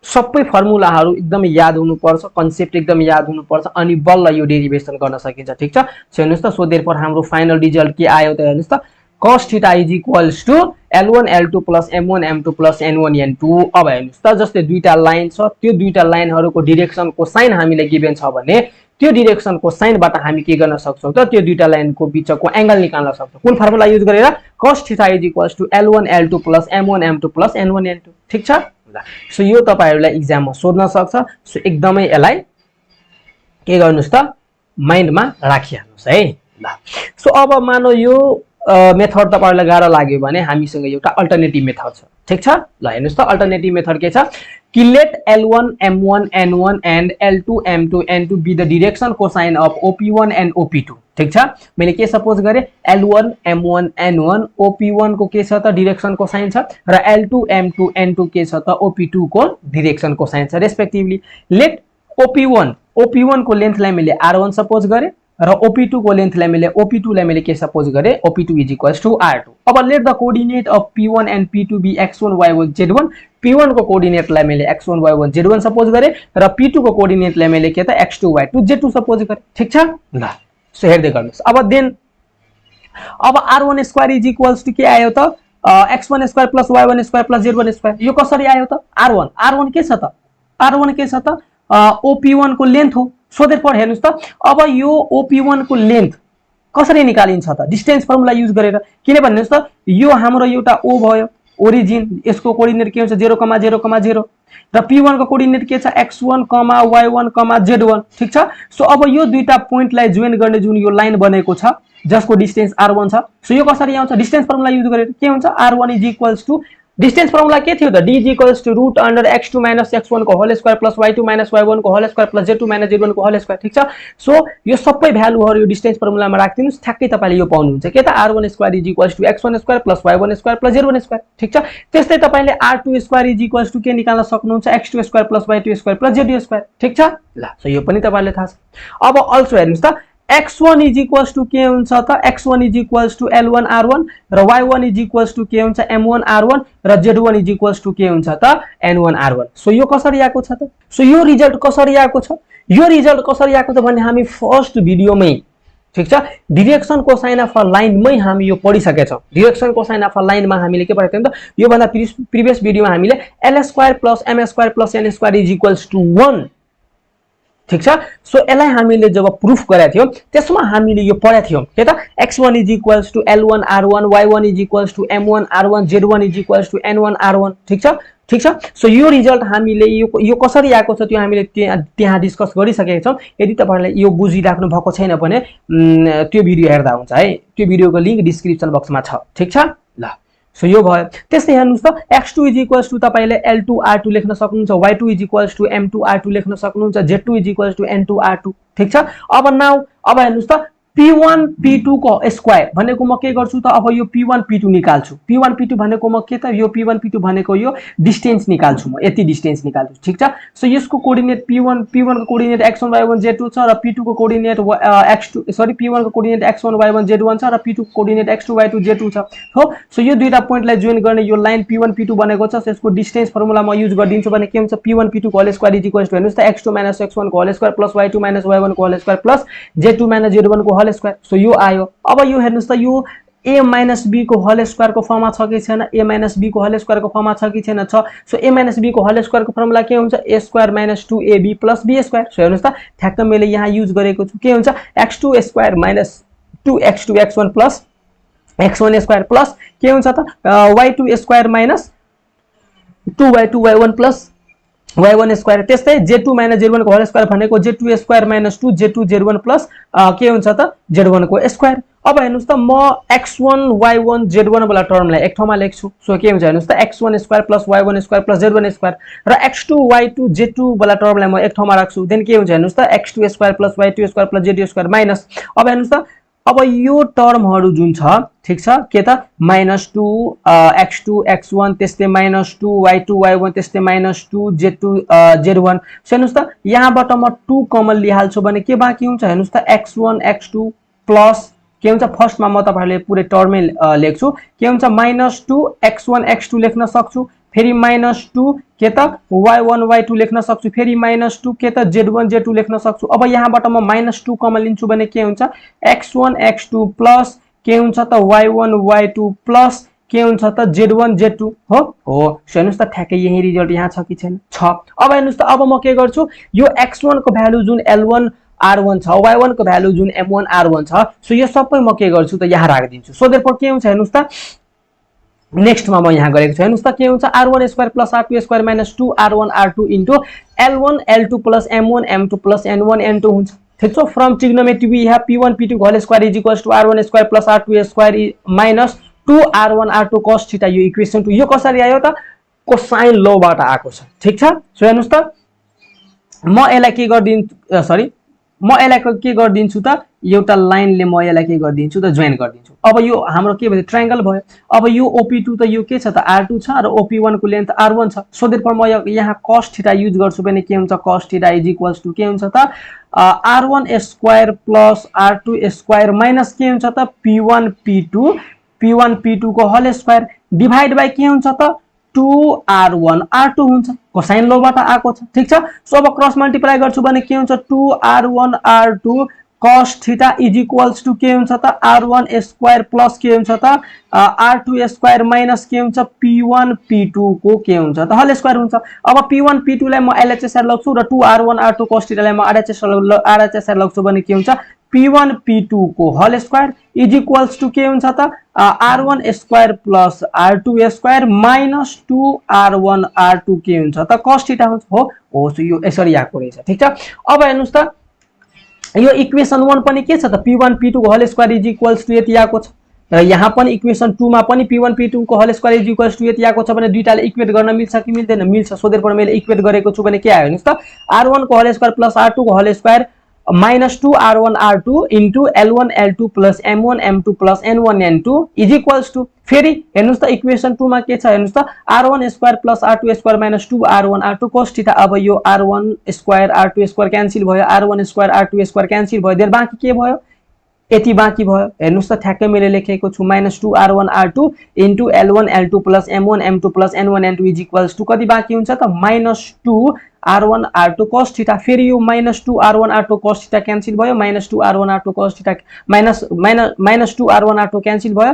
सबै फर्मुलाहरु एकदमै याद हुनुपर्छ, कन्सेप्ट एकदमै याद हुनुपर्छ, अनि बल्ल यो डेरिभेसन गर्न सकिन्छ, ठीक छ। सो हेर्नुस् त सो देयरफोर हाम्रो फाइनल रिजल्ट के आयो त हेर्नुस् त cos theta is equals to L1 L2 plus M1 M2 plus N1 N2। अब हेर्नुस् त जस्तै दुईटा लाइन छ, त्यो दुईटा लाइनहरुको डाइरेक्सनको साइन हामीले गिभन छ भने त्यो डाइरेक्सनको साइनबाट हामी के गर्न सक्छौं त त्यो दुईटा लाइनको बीचको एंगल निकाल्न सक्छौं, कुन फर्मुला युज गरेर cos theta is equals to L1 L2 plus M1 M2 plus N1 N2, ठीक छ। सो यो तपाईहरुलाई एक्जाममा सोध्न सक्छ, सो एकदमै यसलाई के गर्नुस् त माइन्डमा राखिहाल्नुस् है ल। सो अब मानौ यो मेथड तपाईहरुलाई गाह्रो लाग्यो भने हामीसँग एउटा अल्टरनेटिभ मेथड छ, ठीक छ। ल हेर्नुस् त अल्टरनेटिभ मेथड के छ कि let L1 M1 N1 and L2 M2 N2 be the direction cosine of OP1 and OP2, ठीक छ। मैले के सपोज गरे L1 M1 N1 OP1 को के छ त डाइरेक्सन कोसाइन छ र L2 M2 N2 के छ त OP2 को डाइरेक्सन कोसाइन छ रेस्पेक्टिभली। लेट OP1 को लेन्थलाई मैले R1 सपोज गरे र OP2 को लेन्थलाई मैले OP2 लाई मैले के सपोज गरे OP2 is equals to R2। अब let the coordinate of P1 and P2 be x1 y1 z1। P1 को कोअर्डिनेटलाई मैले x1 y1 z1 सपोज गरे र P2 को कोअर्डिनेटलाई मैले के त x2 y2 z2 सपोज गरे, ठीक छ ल। सो हेर्दै गर्नुस् अब देन अब R1 square is equals to के आयो त x1 square plus y1 square plus z1 square. यो कसरी आयो त R1 के छ त R1 के छ त OP1 को लेन्थ हो। सो देयरफोर हेर्नुस् त अब यो OP1 को लेन्थ कसरी निकालिन्छ त डिस्टेन्स फर्मुला युज गरेर, किन भन्नुस् त यो हाम्रो एउटा O भयो ओरिजिन, यसको कोअर्डिनेट के हुन्छ 0, 0, 0 र P1 को कोअर्डिनेट के छ x1, y1, z1, ठीक छ। सो अब यो दुईटा पोइन्टलाई जोइन गर्ने जुन यो लाइन बनेको छ जसको डिस्टेन्स R1 छ, सो यो कसरी आउँछ डिस्टेन्स फर्मुला युज गरेर के हुन्छ R1 is equals to distance formula के थियो त d √√x2 - x1 को whole square plus y2 - y1 को whole square plus z2 - z1 को होल स्क्वायर ठीक छ। सो यो सबै भ्यालुहरु यो डिस्टेन्स फर्मुलामा राख्दिनुस् ठ्याक्कै तपाईले यो पाउनुहुन्छ के त r1 square x1 square plus y1 square plus z1 square ठीक छ। त्यस्तै तपाईले r2 स्क्वायर के निकाल्न सक्नुहुन्छ x2 square plus y2 square plus z2 square ठीक छ। ल सो यो पनि तपाईले थाहा छ। अब अल्सो हेर्नुस् त x1 के हुन्छ त x1 L1 r1 र y1 के हुन्छ m1 r1 र z1 के हुन्छ त n1 r1। सो यो कसरी आएको छ त? सो यो रिजल्ट कसरी आएको छ? यो रिजल्ट कसरी आएको छ भने हामी फर्स्ट भिडियोमै ठीक छ डिरेक्सन कोसाइन अफ अ लाइनमै हामी यो पढिसकेका छौं। डिरेक्सन कोसाइन अफ अ लाइनमा हामीले के पढेको थियौं त यो भन्दा प्रिभियस भिडियोमा हामीले l square plus m square plus n square 1 ठीक छ। सो यसलाई हामीले जब प्रुफ गरेका थियौं त्यसमा हामीले यो पढेका थियौं के त x1 L1 r1 y1 m1 r1 z1 n1 r1 ठीक छ ठीक छ। सो यो रिजल्ट हामीले यो कसरी आएको छ त्यो हामीले त्यहाँ डिस्कस गरिसकेका छौं। यदि तपाईहरुले यो बुझिराख्नु भएको छैन भने त्यो भिडियो हेर्दा हुन्छ है। त्यो भिडियोको लिंक डिस्क्रिप्सन बक्समा छ ठीक छ। ल सो यो भयो। त्यस्तै हेर्नुस् त x2 तपाईले l2 r2 लेख्न सक्नुहुन्छ y2 m2 r2 लेख्न सक्नुहुन्छ z2 n2 r2 ठीक छ। अब हेर्नुस् त p1 p2 को स्क्वायर भनेको म के गर्छु त अब यो p1 p2 निकाल्छु। p1 p2 भनेको म के त यो p1 p2 भनेको यो डिस्टेन्स निकाल्छु म यति डिस्टेन्स निकाल्छु ठीक छ। सो यसको कोर्डिनेट p1 को कोर्डिनेट x1 y1 z2 छ र p2 को कोर्डिनेट p1 को कोर्डिनेट x1 y1 z1 छ र p2 को कोर्डिनेट x2 y2 z2 छ हो। सो यो दुईटा पोइन्टलाई जोइन गर्ने यो लाइन p1 p2 बनेको छ। यसको डिस्टेन्स फर्मुला म युज गर्दिन्छु भने के हुन्छ p1 p2 को होल स्क्वायर हेर्नुस् त x2 - x1 को whole square plus y2 - y1 को whole square plus z2 - z1 को होल स्क्वायर। सो यो आयो। अब यो हेर्नुस् त यो a - b को होल स्क्वायर को फर्ममा छ कि छैन a - b को होल स्क्वायर को फर्ममा छ कि छैन छ। सो a - b को होल स्क्वायर को फर्मुला के हुन्छ a square - 2ab + b square. So हेर्नुस् त ठ्याक्क मैले यहाँ युज गरेको छु के हुन्छ x2 square - 2x2 x1 plus x1 square plus के हुन्छ त y2 square - 2y2 y1 plus y1 square. त्यस्तै z2 - z1 को होल स्क्वायर भनेको z2 square - 2 z2 z1 plus के हुन्छ त z1 को स्क्वायर। अब हेर्नुस् त म x1 y1 z1 वाला टर्मलाई एक ठाउँमा लेख्छु। सो के हुन्छ हेर्नुस् त x1 square plus y1 square plus z1 square र x2 y2 z2 वाला टर्मलाई म एक ठाउँमा राख्छु। देन के हुन्छ हेर्नुस् त x2 square plus y2 square plus z2 square minus. अब हेर्नुस् त अब यो टर्महरु जुन छ ठीक छ के त -2 x2 x1 त्यस्तै -2 y2 y1 त्यस्तै -2 z2 z1। हेर्नुस् त यहाँबाट म 2 कमन लिहाल्छु भने के बाँकी हुन्छ हेर्नुस् त x1 x2 प्लस के हुन्छ फर्स्टमा म तपाईहरुले पुरै टर्मै लेख्छु के हुन्छ -2 x1 x2 लेख्न सक्छु फेरि -2 के त y1 y2 लेख्न सक्छु फेरि -2 के त z1 z2 लेख्न सक्छु। अब यहाँबाट म -2 कमन लिन्छु भने के हुन्छ x1 x2 प्लस के हुन्छ त y1 y2 प्लस के हुन्छ त z1 z2 हो। हेर्नुस् त ठ्याक्कै यही रिजल्ट यहाँ छ कि छैन छ। अब हेर्नुस् त अब म के गर्छु यो x1 को भ्यालु जुन l1 r1 छ y1 को भ्यालु जुन m1 r1 छ सो यो सबै म के गर्छु त यहाँ राख्दिन्छु। सो देयरफोर के हुन्छ हेर्नुस् त नेक्स्ट मा म यहाँ गरेको छु हेर्नुस् त के हुन्छ r1 square plus r2 square minus 2 r1 r2 into l1 l2 plus m1 m2 plus n1 n2 हुन्छ ठीक छ। From trigonometry we have p1 p2 whole square is equals to r1 square plus r2 square minus 2 r1 r2 cos theta यो equation 2 यो कसरी आयो त cosine law बाट आएको छ ठीक छ। सो हेर्नुस् त म यसलाई के गर्दिन्छु सरी म यसलाई के गर्दिन्छु त एउटा लाइनले म यसलाई के गर्दिन्छु त जोइन गर्दिन्छु। अब यो हाम्रो के भयो ट्रायंगल भयो। अब यो OP2 त यो के छ त R2 छ र OP1 को लेन्थ R1 छ। सो देयरफोर म यहाँ cos थीटा युज गर्छु भने के हुन्छ cos theta is equals to के हुन्छ त R1 square plus R2 square minus के हुन्छ त P1 P2 को होल स्क्वायर डिवाइड बाइ के हुन्छ त 2r1 r2 हुन्छ कोसाइन लॉ बाट आएको छ ठीक छ। सो अब क्रस मल्टिप्लाई गर्छु भने के हुन्छ 2r1 r2 cos theta is equals to के हुन्छ त r1 स्क्वायर प्लस के हुन्छ त r2 स्क्वायर माइनस के हुन्छ P1 P2 को के हुन्छ त होल स्क्वायर हुन्छ। अब P1 P2 लाई म LHS लग्छु र 2r1 r2 cos theta lie म RHS लग्छु भने के हुन्छ P1 P2 को whole square is equals to के हुन्छ त r1 square plus r2 square minus 2r1 r2 के हुन्छ त cos थीटा हुन्छ हो। सो यो यसरी आएको रहेछ ठीक छ। अब हेर्नुस् त यो इक्वेसन 1 पनि के छ त P1 P2 को whole square is equals to यति आएको छ र यहाँ पनि इक्वेसन 2 मा पनि p1 p2 को whole square is equals to यति आएको छ भने दुईटाले इक्वेट गर्न मिल्छ कि मिल्दैन मिल्छ सोधेर पनि मैले इक्वेट गरेको छु भने के आयो हेर्नुस् त r1 को होल स्क्वायर प्लस r2 को whole square -2 r1 r2 into l1 l2 plus m1 m2 plus n1 n2 is equals to फेरि हेर्नुस् त इक्वेसन 2 मा के छ हेर्नुस् त r1 square plus r2 square -2 r1 r2 cos theta अब यो r1 square r2 square cancel भयो r1 square r2 square cancel भयो देन बाँकी के भयो यति बाँकी भयो हेर्नुस् त ठ्याक्कै मैले लेखेको छु -2 r1 r2 into l1 l2 plus m1 m2 plus n1 n2 is equals to कति बाँकी हुन्छ त -2 r1 r2 cos थीटा फेरि यो -2 r1 r2 cos theta cancel भयो -2 r1 r2 cos theta -2 r1 r2 cancel भयो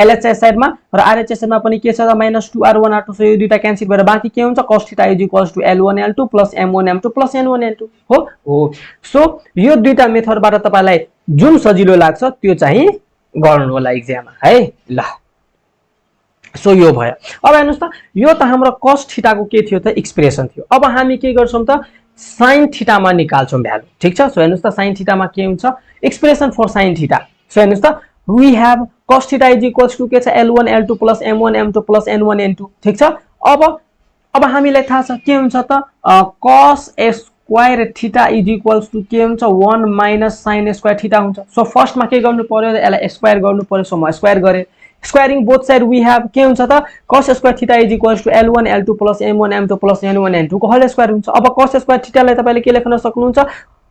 LHS साइडमा र RHS साइडमा पनि के छ त -2 r1 r2 सो यो दुईटा क्यान्सल भएर बाँकी के हुन्छ cos theta is equals to l1 l2 plus m1 m2 plus n1 n2 हो सो यो दुईटा मेथडबाट तपाईलाई जुन सजिलो लाग्छ त्यो चाहिँ गर्नु होला एक्जाममा है ल सो यो भयो अब हेर्नुस् त यो त हाम्रो cos थीटा को के थियो त एक्सप्रेसन थियो अब हामी के गर्छौं त sin थीटा मा निकाल्छौं भ्यालु ठीक छ सो हेर्नुस् त sin थीटा मा के हुन्छ expression for sin theta so हेर्नुस् त we have cos theta is equals to के छ l1 l2 plus m1 m2 plus n1 n2 ठीक छ अब हामीलाई थाहा छ के हुन्छ त cos square theta is equals to के हुन्छ 1 minus sin स्क्वायर थीटा हुन्छ सो फर्स्ट मा के गर्नु पर्यो यसलाई स्क्वायर गर्नु पर्यो सो म स्क्वायर गरे squaring both side we have के हुन्छ त cos square theta is equals to l1 l2 plus m1 m2 plus n1 n2 को होल स्क्वायर हुन्छ अब cos स्क्वायर थीटा लाई तपाईले के लेख्न सक्नुहुन्छ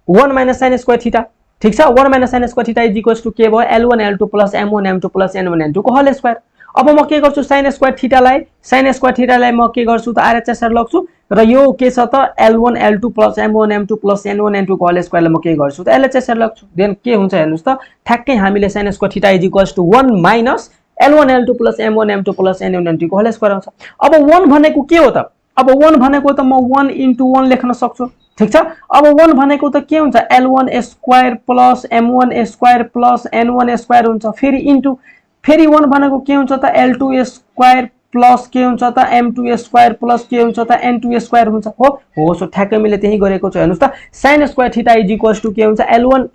1 minus sin स्क्वायर थीटा ठीक छ 1 minus sin square theta is equals to के भयो l1 l2 plus m1 m2 plus n1 n2 को होल स्क्वायर अब म के गर्छु sin स्क्वायर थीटा लाई म के गर्छु त RHS सर लग्छु र यो के छ त l1 l2 plus m1 m2 plus n1 n2 को होल स्क्वायर लाई म के गर्छु त LHS सर लग्छु देन के हुन्छ हेर्नुस् त ठ्याक्कै हामीले sin square theta is equals to 1 minus l1 l2 plus m1 m2 plus n1 n2 को होल स्क्वायर आउँछ अब 1 भनेको के हो त अब 1 भनेको त म 1 into 1 लेख्न सक्छु ठीक छ अब 1 भनेको त के हुन्छ l1 square plus m1 square plus n1 square हुन्छ फेरि इन्टु फेरि 1 भनेको के हुन्छ त l2 स्क्वायर प्लस के हुन्छ त m2 स्क्वायर प्लस के हुन्छ त n2 स्क्वायर हुन्छ हो सो ठ्याक्कै मैले त्यही गरेको छु हेर्नुस् त sin square theta is equals to के हुन्छ l1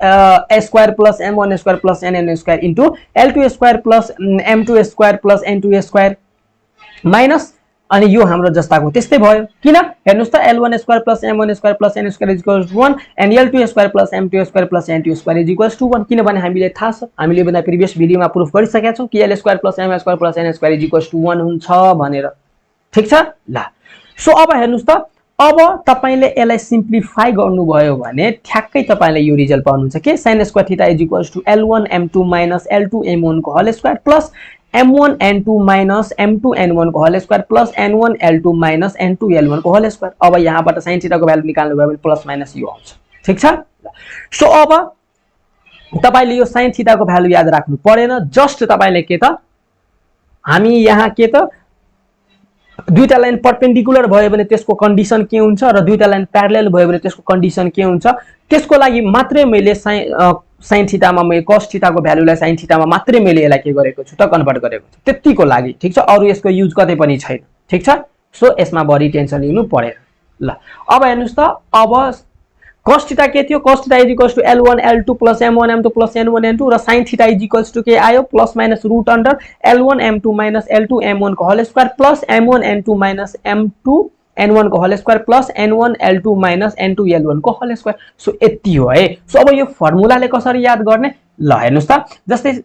square plus m1 square plus n1 square into l2 square plus m2 square plus n2 square minus अनि यो हाम्रो जस्ताको त्यस्तै भयो किन हेर्नुस् त l1 square plus m1 square plus n square is equals to 1 and l2 square plus m2 square plus n2 square is equals to 1 किनभने हामीले थाहा छ हामीले भन्दा प्रिभियस भिडियोमा प्रुफ गरिसकेका छौं कि l square plus m square plus n square is equals to 1 हुन्छ भनेर ठीक छ ल सो अब हेर्नुस् त अब तपाईले यसलाई सिम्प्लिफाई गर्नुभयो भने ठ्याक्कै तपाईले यो रिजल्ट पाउनुहुन्छ के sin square theta is equals to l1 m2 minus l2 m1 को whole square plus m1 n2 minus m2 n1 को whole square plus n1 l2 minus n2 l1 को होल स्क्वायर अब यहाँबाट sin थीटा को value निकाल्नु भयो भने plus minus यो आउँछ ठीक छ सो अब तपाईले यो sin थीटा को भ्यालु याद राख्नु परेन जस्ट तपाईले के त हामी यहाँ के त दुईटा लाइन परपेन्डिकुलर भयो भने त्यसको कन्डिसन के हुन्छ र दुईटा लाइन प्यारलल भयो भने त्यसको कन्डिसन के हुन्छ त्यसको लागि मात्रै मैले sin थीटा मा मैले cos थीटा को भ्यालुलाई sin थीटा मा मात्रै मैले यसलाई के गरेको छु त कन्भर्ट गरेको छु त्यतिको लागि ठीक छ अरु यसको युज कतै पनि छैन ठीक छ सो यसमा बढी टेन्सन लिनु पर्दैन ल अब हेर्नुस् त अब cos थीटा के थियो cos theta is equals to l1 l2 plus m1 m2 plus n1 n2 र sin theta is equals to के आयो plus minus root under l1 m2 minus l2 m1 को whole square plus m1 n2 minus m2 n1 को whole square plus n1 l2 minus n2 l1 को whole square so यति हो है so अब यो फर्मुलाले कसरी याद गर्ने ल हेर्नुस् त जस्तै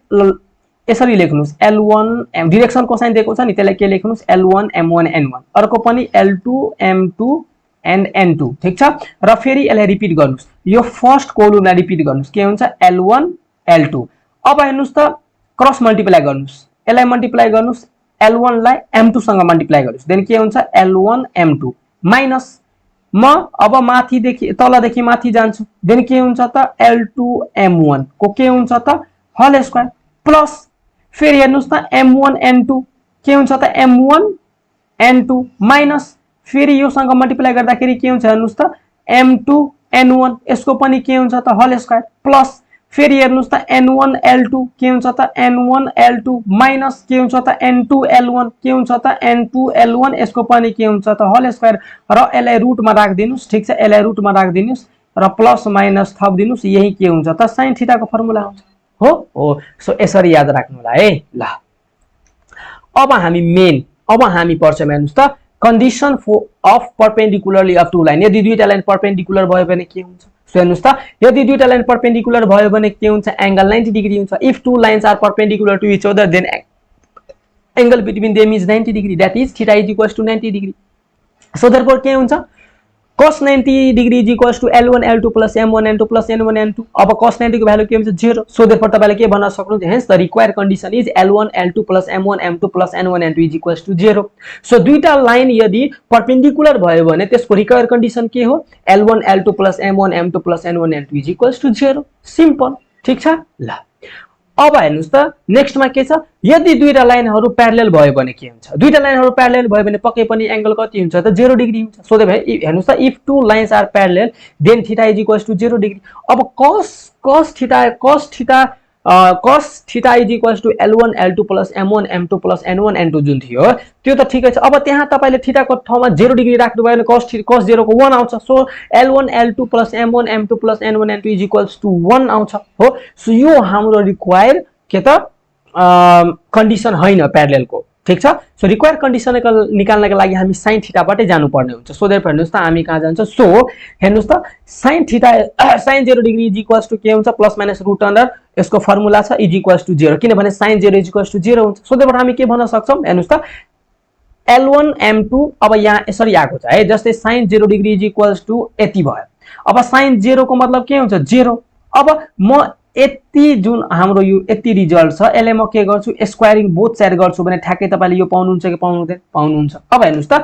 यसरी लेख्नुस् l1 m डाइरेक्सन कोसाइन दिएको छ नि त्यसलाई के लेख्नुस् l1 m1 n1 अर्को पनि l2 m2 and n2 ठीक छ र फेरि यसलाई रिपिट गर्नुस् यो फर्स्ट कोलमलाई रिपिट गर्नुस् के हुन्छ l1 l2 अब हेर्नुस् त क्रस मल्टिप्लाई गर्नुस् यसलाई मल्टिप्लाई गर्नुस् l1 लाई m2 सँग मल्टिप्लाई गर्नुस् देन के हुन्छ l1 m2 माइनस म अब माथि देखि तल देखि माथि जान्छु देन के हुन्छ त l2 m1 को के हुन्छ त होल स्क्वायर प्लस फेरि हेर्नुस् त m1 n2 के हुन्छ त m1 n2 माइनस फेरि यो सँग मल्टिप्लाई गर्दाखेरि के हुन्छ हेर्नुस् त m2 n1 यसको पनि के हुन्छ त होल स्क्वायर प्लस फेरि हेर्नुस् त n1 l2 के हुन्छ त n1 l2 माइनस के हुन्छ त n2 l1 के हुन्छ त n2 l1 यसको पनि के हुन्छ त होल स्क्वायर र यसलाई रुटमा राख्दिनुस् ठीक छ यसलाई रुटमा राख्दिनुस् र प्लस माइनस थप्दिनुस् यही के हुन्छ त sin थीटा को फर्मुला हुन्छ हो सो यसरी याद राख्नु होला है ल अब हामी पढ्छौँ हेर्नुस् त condition of perpendicularly of two line यदि दुईटा लाइन परपेन्डिकुलर भयो भने के हुन्छ सो हेर्नुस् त यदि दुईटा लाइन परपेन्डिकुलर भयो भने के हुन्छ एंगल 90 डिग्री हुन्छ if two lines are perpendicular to each other then angle between them is 90 degree that is theta is equals to 90 degree so therefore के हुन्छ cos 90 degree is equals to L1 L2 plus M1 N2 plus N1 N2 अब cos 90 को value के हुन्छ 0 so therefore तपाईले के भन्न सक्नुहुन्छ hence the required condition is L1 L2 plus M1 M2 plus N1 N2 is equals to 0 so दुईटा line यदि परपेन्डिकुलर भयो भने त्यसको रिक्वायर्ड कन्डिसन के हो L1 L2 plus M1 M2 plus N1 N2 is equals to 0 simple ठीक छ ल अब हेर्नुस् त नेक्स्टमा के छ यदि दुईटा लाइनहरु प्यारलल भयो भने के हुन्छ दुईटा लाइनहरु प्यारलल भयो भने पक्कै पनि एंगल कति हुन्छ त 0 डिग्री हुन्छ सो देयरफोर हेर्नुस् त if two lines are parallel then theta is equals to 0 degree अब cos theta is equals to L1 L2 plus M1 M2 plus N1 N2 जुन थियो त्यो त ठिकै छ अब त्यहाँ तपाईले थीटा को ठाउँमा 0 डिग्री राख्नु भयो भने cos 0 को 1 आउँछ सो L1 L2 plus M1 M2 plus N1 N2 is equals to 1 आउँछ हो सो यो हाम्रो रिक्वायर के त कन्डिसन हैन प्यारलल को ठीक छ सो रिक्वायर कन्डिसन निकाल्नका लागि हामी sin थीटा बाटै जानु पर्ने हुन्छ सो देयरफोर हेर्नुस् त हामी कहाँ जान्छ सो हेर्नुस् त sin थीटा sin 0 degree is equals to के हुन्छ प्लस माइनस रुट अंडर यसको फर्मुला छ इज इक्वल्स टु 0 किनभने sin 0 इज इक्वल्स टु 0 हुन्छ सो देयरफोर हामी के भन्न सक्छौं हेर्नुस् त L1 M2 अब यहाँ यसरी आएको छ है जस्तै sin 0 degree is equals to यति भयो अब sin 0 को मतलब के हुन्छ 0 अब म यति जुन हाम्रो यो यति रिजल्ट छ यसले म के गर्छु स्क्वायरिङ बोथ साइड गर्छु भने ठ्याक्कै तपाईले यो पाउनुहुन्छ कि पाउनुहुँदैन पाउनुहुन्छ अब हेर्नुस् त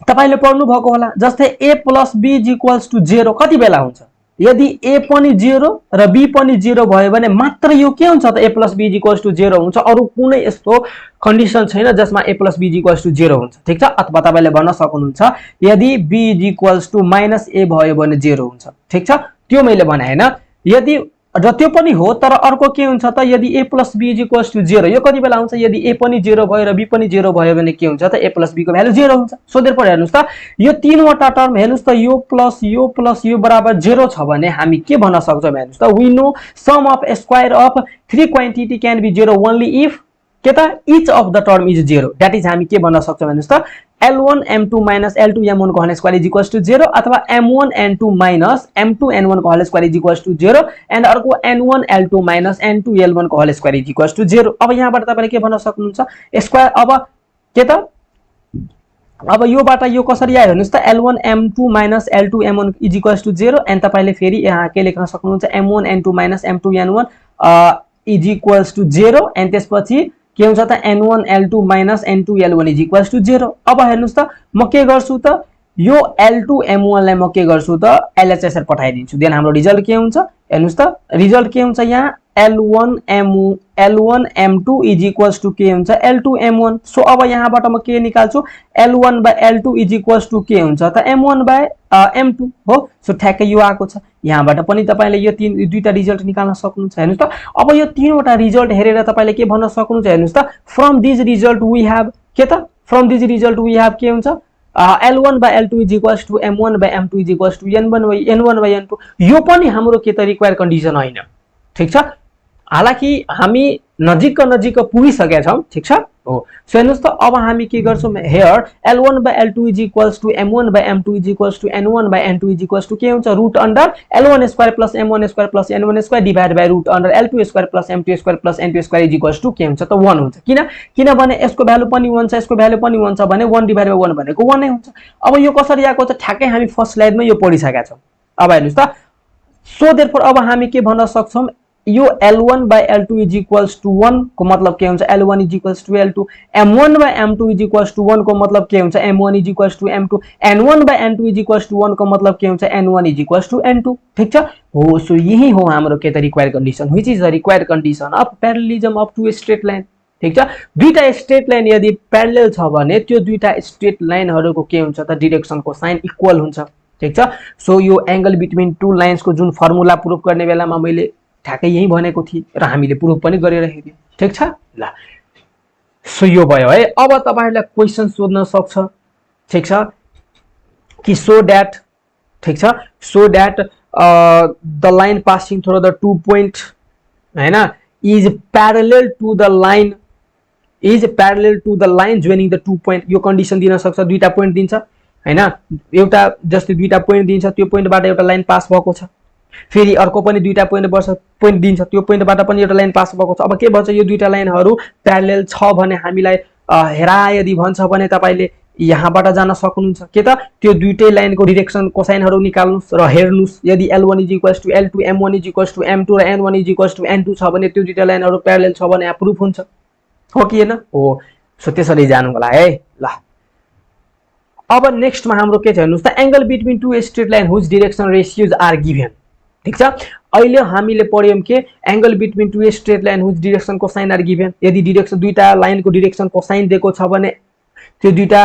तपाईले पढ्नु भएको होला जस्तै a + b = 0 कति बेला हुन्छ यदि a पनि 0 र b पनि 0 भयो भने मात्र यो के हुन्छ त a + b = 0 हुन्छ अरु कुनै यस्तो कन्डिसन छैन जसमा a + b = 0 हुन्छ ठीक छ अथवा तपाईले भन्न सक्नुहुन्छ यदि b = -a भयो भने 0 हुन्छ ठीक छ त्यो मैले भने हैन यदि र त्यो पनि हो तर अर्को के हुन्छ त यदि a + b = 0 यो कति बेला हुन्छ यदि a पनि 0 भयो र b पनि 0 भयो भने के हुन्छ त a + b को भ्यालु 0 हुन्छ सो देयरफोर हेर्नुस् त यो तीनवटा टर्म हेर्नुस् त यो प्लस यो बराबर 0 छ भने हामी के भन्न सक्छौं हेर्नुस् त we know sum of square of three quantity can be 0 only if के त each of the term is 0 that is हामी के भन्न सक्छौं हेर्नुस् त L1 M2 minus L2 M1 को whole square is equals to 0 अथवा M1 N2 minus M2 N1 को whole square is equals to 0 and अर्को N1 L2 minus N2 L1 को whole square is equals to 0 अब यहाँबाट तपाईले के भन्न सक्नुहुन्छ स्क्वायर अब के त अब योबाट यो कसरी आयो हेर्नुस् त L1 M2 minus L2 M1 is equals to 0 and तपाईले फेरि यहाँ के लेख्न सक्नुहुन्छ M1 N2 minus M2 N1 is equals to 0 and त्यसपछि के हुन्छ त N1 L2 minus N2 L1 is equals to 0 अब हेर्नुस् त म के गर्छु त यो L2 M1 लाई म के गर्छु त LHS पठाइदिन्छु देन हाम्रो रिजल्ट के हुन्छ हेर्नुस् त रिजल्ट के हुन्छ यहाँ L1 M2 is equals to के हुन्छ L2 M1 सो अब यहाँबाट म के निकाल्छु L1 by L2 is equals to के हुन्छ त M1 by M2 हो सो ठ्याक्कै यो आको छ यहाँबाट पनि तपाईले यो दुईटा रिजल्ट निकाल्न सक्नुहुन्छ हेर्नुस् त अब यो तीनवटा रिजल्ट हेरेर तपाईले के भन्न सक्नुहुन्छ हेर्नुस् त from this result we have के त from this result we have के हुन्छ L1 by L2 is equals to M1 by M2 is equals to N1 by N2 यो पनि हाम्रो के त रिक्वायर कन्डिसन हैन ठीक छ हालाकि हामी नजिक पुगिसकेका छौं ठीक छ हो सो हेर्नुस् त अब हामी के गर्छौं here L1 by L2 is equals to M1 by M2 is equals to N1 by N2 is equals to के हुन्छ root under L1 square plus M1 square plus N1 square divide by root under L2 square plus M2 square plus N2 square is equals to के हुन्छ त 1 हुन्छ किनभने यसको value पनि 1 छ यसको भ्यालु पनि 1 छ भने 1 डिवाइड बाइ 1 भनेको 1 नै हुन्छ अब यो कसरी आको छ ठ्याक्कै हामी फर्स्ट स्लाइडमा यो पढिसकेका छौं अब हेर्नुस् त सो देयरफोर अब हामी के भन्न सक्छौं यो L1 by L2 is equals to 1 को मतलब के हुन्छ L1 is equals to L2 M1 by M2 is equals to 1 को मतलब के हुन्छ M1 is equals to M2 N1 by N2 is equals to 1 को मतलब के हुन्छ N1 is equals to N2 ठीक छ हो सो यही हो हाम्रो के त require condition which is the required condition of parallelism of two straight line ठीक छ दुईटा स्ट्रेट लाइन यदि प्यारलल छ भने त्यो दुईटा स्ट्रेट लाइनहरुको के हुन्छ त डाइरेक्सनको साइन इक्वल हुन्छ ठीक छ सो यो एंगल बिट्विन टु लाइन्स को जुन फर्मुला प्रुफ गर्ने बेलामा मैले ठ्याक्कै यही भनेको थिए र हामीले प्रुफ पनि गरेर हेर्यौ ठीक छ ल सो यो भयो है अब तपाईहरुलाई क्वेशन सोध्न सक्छ ठीक छ कि सो दैट ठीक छ so that the line passing through the 2 point हैन is parallel to the line is parallel to the line joining the two point यो कन्डिसन दिन सक्छ दुईटा पोइन्ट दिन्छ हैन एउटा जस्तै दुईटा पोइन्ट दिन्छ त्यो पोइन्टबाट एउटा लाइन पास भएको छ फेरि अर्को पनि दुईटा पोइन्ट दिन्छ त्यो पोइन्टबाट पनि एउटा लाइन पास भएको छ अब के भन्छ यो दुईटा लाइनहरु प्यारलल छ भने हामीलाई हेरा यदि भन्छ भने तपाईले यहाँबाट जान सक्नुहुन्छ के त त्यो दुईटै लाइनको डाइरेक्सन कोसाइनहरु निकाल्नुस् र हेर्नुस् यदि L1 = L2 M1 = M2 र N1 = N2 छ भने त्यो दुईटा लाइनहरु प्यारलल छ भने प्रुफ हुन्छ हो कि हैन हो सो त्यसरी जानु होला है ल अब नेक्स्टमा हाम्रो के छ हेर्नुस् त angle between two straight line whose direction ratios are given ठीक छ अहिले हामीले पढ्यौं के angle between two straight line whose direction cosine are given यदि डाइरेक्सन दुईटा लाइनको डाइरेक्सन कोसाइन दिएको छ भने त्यो दुईटा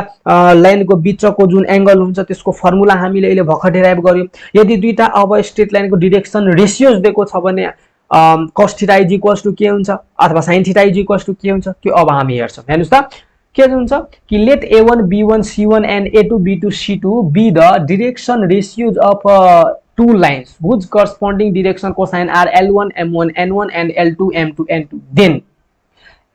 लाइनको बीचको जुन एंगल हुन्छ त्यसको फर्मुला हामीले अहिले भर्खर डेराइभ गर्यौं यदि दुईटा अब स्ट्रेट लाइनको डाइरेक्सन रेशियोज दिएको छ भने cos θ = के हुन्छ अथवा sin θ = के हुन्छ त्यो अब हामी हेर्छौं हेर्नुस् त के हुन्छ कि let A1 B1 C1 and A2 B2 C2 be the direction ratios of two lines whose corresponding direction cosine are L1 M1 N1 and L2 M2 N2 then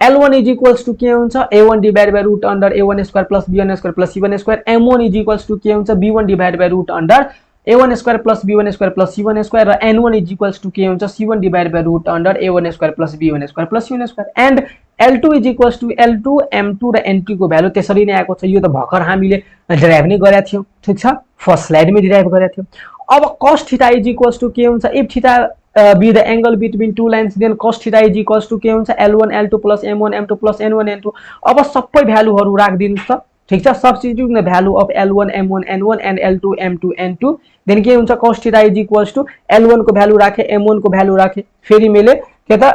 L1 = के हुन्छ A1 divided by root under A1 square plus B1 square plus C1 square M1 = के हुन्छ B1 divided by root under A1 square plus B1 square plus C1 square र N1 = के हुन्छ C1 divided by root under A1 square plus B1 square plus C1 square and L2 = L2 M2 र N2 को value त्यसरी नै आएको छ यो त भर्खर हामीले डेराइभ नै गरेका थियौ ठीक छ फर्स्ट स्लाइडमै डेराइभ गरेका थियौ अब cos θ = के हुन्छ if θ be the angle between two lines then cos θ = के हुन्छ L1 L2 plus M1 M2 plus N1 N2 अब सबै भ्यालुहरु राख्दिनुस् त ठीक छ substitute the value of L1 M1 N1 and L2 M2 N2 then के हुन्छ cos θ = L1 को भ्यालु राखे M1 को भ्यालु राखे फेरि मैले के त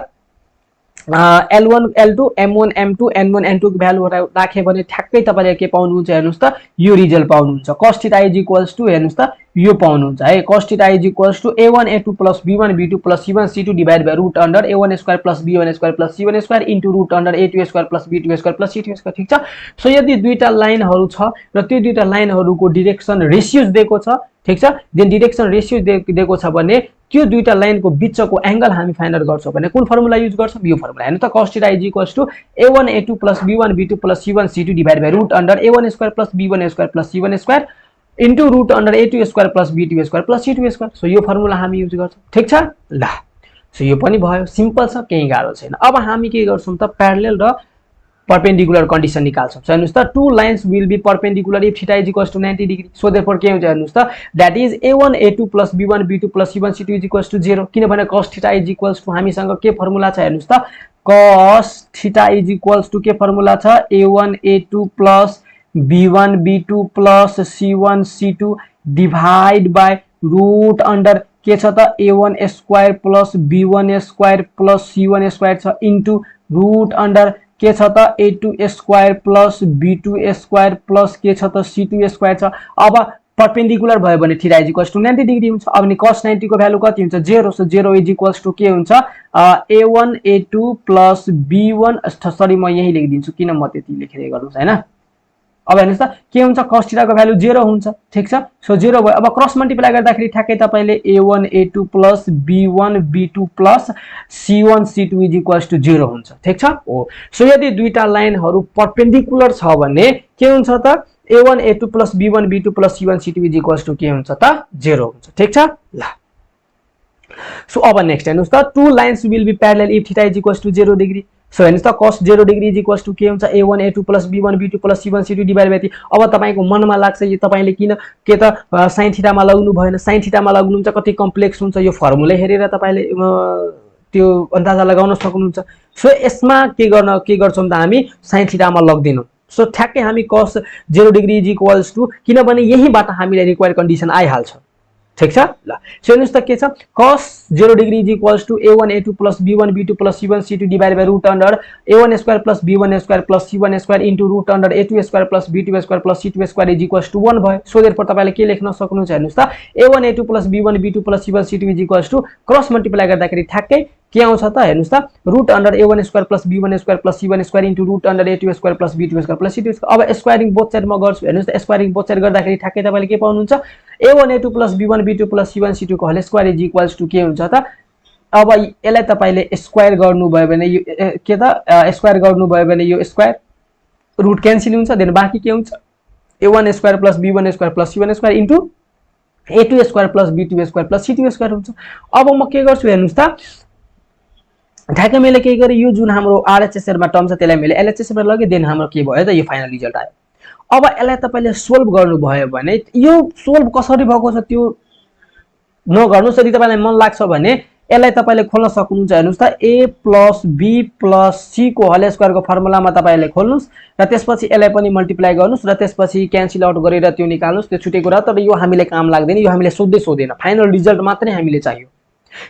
L1 L2 M1 M2 N1 N2 को भ्यालु राखे भने ठ्याक्कै तपाईले के पाउनुहुन्छ हेर्नुस् त यो रिजल्ट पाउनुहुन्छ cos θ = हेर्नुस् त यो पाउनुहुन्छ है cos θ = A1 A2 plus B1 B2 plus C1 C2 divided by root under A1 square plus B1 square plus C1 square into root under A2 square plus B2 square plus C2 square ठीक छ so यदि दुईटा लाइनहरु छ र त्यो दुईटा लाइनहरुको direction ratios दिएको छ ठीक छ देन डाइरेक्सन रेशियोज दिएको छ भने त्यो दुईटा लाइनको बीचको एंगल हामी फाइन्ड आउट गर्छौं भने कुन फर्मुला युज गर्छौं यो फर्मुला हैन त cos θ = A1 A2 plus B1 B2 plus C1 C2 divided by root under A1 square plus B1 square plus C1 square into root under A2 square plus B2 square plus C2 square so यो formula हामी use गर्छौं ठीक छ ल so यो पनि भयो simple छ केही गाह्रो छैन अब हामी के गर्छौं त प्यारलल र perpendicular condition निकाल्छौं सो हेर्नुस् त two lines will be perpendicular if θ = 90 degree so therefore के हुन्छ हेर्नुस् त that is A1 A2 plus B1 B2 plus C1 C2 = 0 किनभने cos θ = हामीसँग के फर्मुला छ हेर्नुस् त cos θ = के फर्मुला छ A1 A2 plus B1 B2 plus C1 C2 divide by root under के छ त A1 square plus B1 square plus C1 square छ into root under के छ त A2 square plus B2 square plus के छ त C2 square छ अब परपेंडिकुलर भयो भने θ = 90 डिग्री हुन्छ अब नि cos 90 को भ्यालु कति हुन्छ 0 सो 0 = के हुन्छ A1 A2 plus B1 sorry म यही लेखिदिन्छु किन म त्यति लेखेर गर्नुस् हैन अब हेर्नुस् त के हुन्छ cos θ को भ्यालु 0 हुन्छ ठीक छ सो 0 भयो अब क्रस मल्टिप्लाई गर्दाखेरि ठ्याक्कै तपाईले A1 A2 plus B1 B2 plus C1 C2 = 0 हुन्छ ठीक छ हो सो यदि दुईटा लाइनहरु परपेंडिकुलर छ भने के हुन्छ त A1 A2 plus B1 B2 plus C1 C2 = के हुन्छ त 0 हुन्छ ठीक छ ल सो अब नेक्स्ट हेर्नुस् त two lines will be parallel if θ = 0 degree so हेर्नुस् त cos 0 degree = के हुन्छ A1 A2 plus B1 B2 plus C1 C2 divided by अब तपाईको मनमा लाग्छ यो तपाईले किन के त sin θ मा लगाउनु भएन sin θ मा लगाउनु हुन्छ कति कम्प्लेक्स हुन्छ यो फर्मुला हेरेर तपाईले त्यो अन्दाजा लगाउन सक्नुहुन्छ सो यसमा के गर्छौं त हामी sin θ मा लग्दिनौ सो ठ्याक्कै हामी cos 0 degree = किनभने यहीबाट हामीलाई रिक्वायर कन्डिसन आइहाल्छ ठीक छ ल सो हेर्नुस् त के छ cos 0 degree = A1 A2 plus B1 B2 plus C1 C2 divided by root under A1 square plus B1 square plus C1 square into root under A2 square plus B2 square plus C2 square = 1 भयो so therefore तपाईले के लेख्न सक्नुहुन्छ हेर्नुस् त A1 A2 plus B1 B2 plus C1 C2 = cross multiply गर्दाखेरि ठ्याक्कै के आउँछ त हेर्नुस् त root under A1 square plus B1 square plus C1 square into root under A2 square plus B2 square plus C2 square अब squaring both side म गर्छु हेर्नुस् त स्क्वायरिङ बोथ साइड गर्दाखेरि ठ्याक्कै तपाईले के पाउनुहुन्छ A1 A2 plus B1 B2 plus C1 C2 को होल स्क्वायर = के हुन्छ त अब यसलाई तपाईले स्क्वायर गर्नुभयो भने यो के त स्क्वायर गर्नुभयो भने यो स्क्वायर रुट क्यान्सल हुन्छ देन बाँकी के हुन्छ a1 square plus b1 square plus c1 square into a2 square plus b2 square plus c2 square हुन्छ। अब म के गर्छु हेर्नुस् त ठ्याक्कै मैले के गरे यो जुन हाम्रो RHS मा टर्म छ त्यसलाई मैले LHS मा लगे देन हाम्रो के भयो त यो फाइनल रिजल्ट आयो। अब यसलाई तपाईले सोल्भ गर्नुभयो भने यो सोल्भ कसरी भएको छ त्यो नगर्नुस् यदि तपाईलाई मन लाग्छ भने यसलाई तपाईले खोल्न सक्नुहुन्छ। हेर्नुस् त a plus b plus c को होल स्क्वायर को फर्मुलामा तपाईले खोल्नुस् र त्यसपछि यसलाई पनि मल्टिप्लाई गर्नुस् र त्यसपछि क्यान्सल आउट गरेर त्यो निकाल्नुस्। त्यो छुटेको कुरा तर यो हामीले काम लाग्दैन, यो हामीले सोध्दै सोध्दैन, फाइनल रिजल्ट मात्रै हामीले चाहियो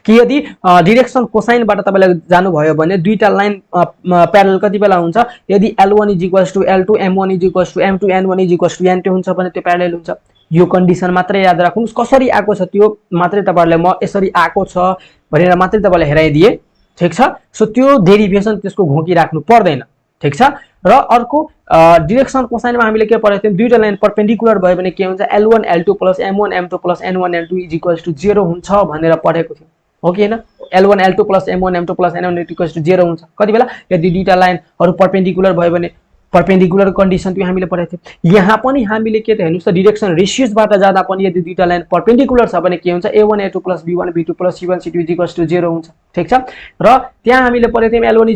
कि यदि डाइरेक्सन कोसाइनबाट तपाईले जानु भयो भने दुईटा लाइन प्यारलल कति बेला हुन्छ यदि L1 L2 M1 M2 N1 N2 हुन्छ भने त्यो प्यारलल हुन्छ। यो कन्डिसन मात्रै याद राख्नुस्, कसरी आको छ त्यो मात्रै तपाईहरुले म यसरी आको छ भनेर मात्रै तपाईलाई हेराइदिए, ठीक छ। सो त्यो डेरिभेसन त्यसको घोकी राख्नु पर्दैन, ठीक छ। र अर्को डाइरेक्सन कोसाइनमा हामीले के पढेको थियौं दुईटा लाइन परपेन्डिकुलर भयो भने के हुन्छ L1 L2 M1 M2 N1 N2 0 हुन्छ भनेर पढेको थियौं, हो कि हैन। L1 L2 M1 M2 N1 0 हुन्छ कति बेला यदि दुईटा लाइनहरु परपेन्डिकुलर भयो भने परपेन्डिकुलर कन्डिसन त्यो हामीले पढेको थियौं। यहाँ पनि हामीले के त हेर्नुस् त डाइरेक्सन रेशियोजबाट जाँदा पनि यदि दुईटा लाइन परपेन्डिकुलर छ भने के हुन्छ A1 A2 B1 B2 C1 C2 0 हुन्छ, ठीक छ। र त्यहाँ हामीले पढेको थियौं L1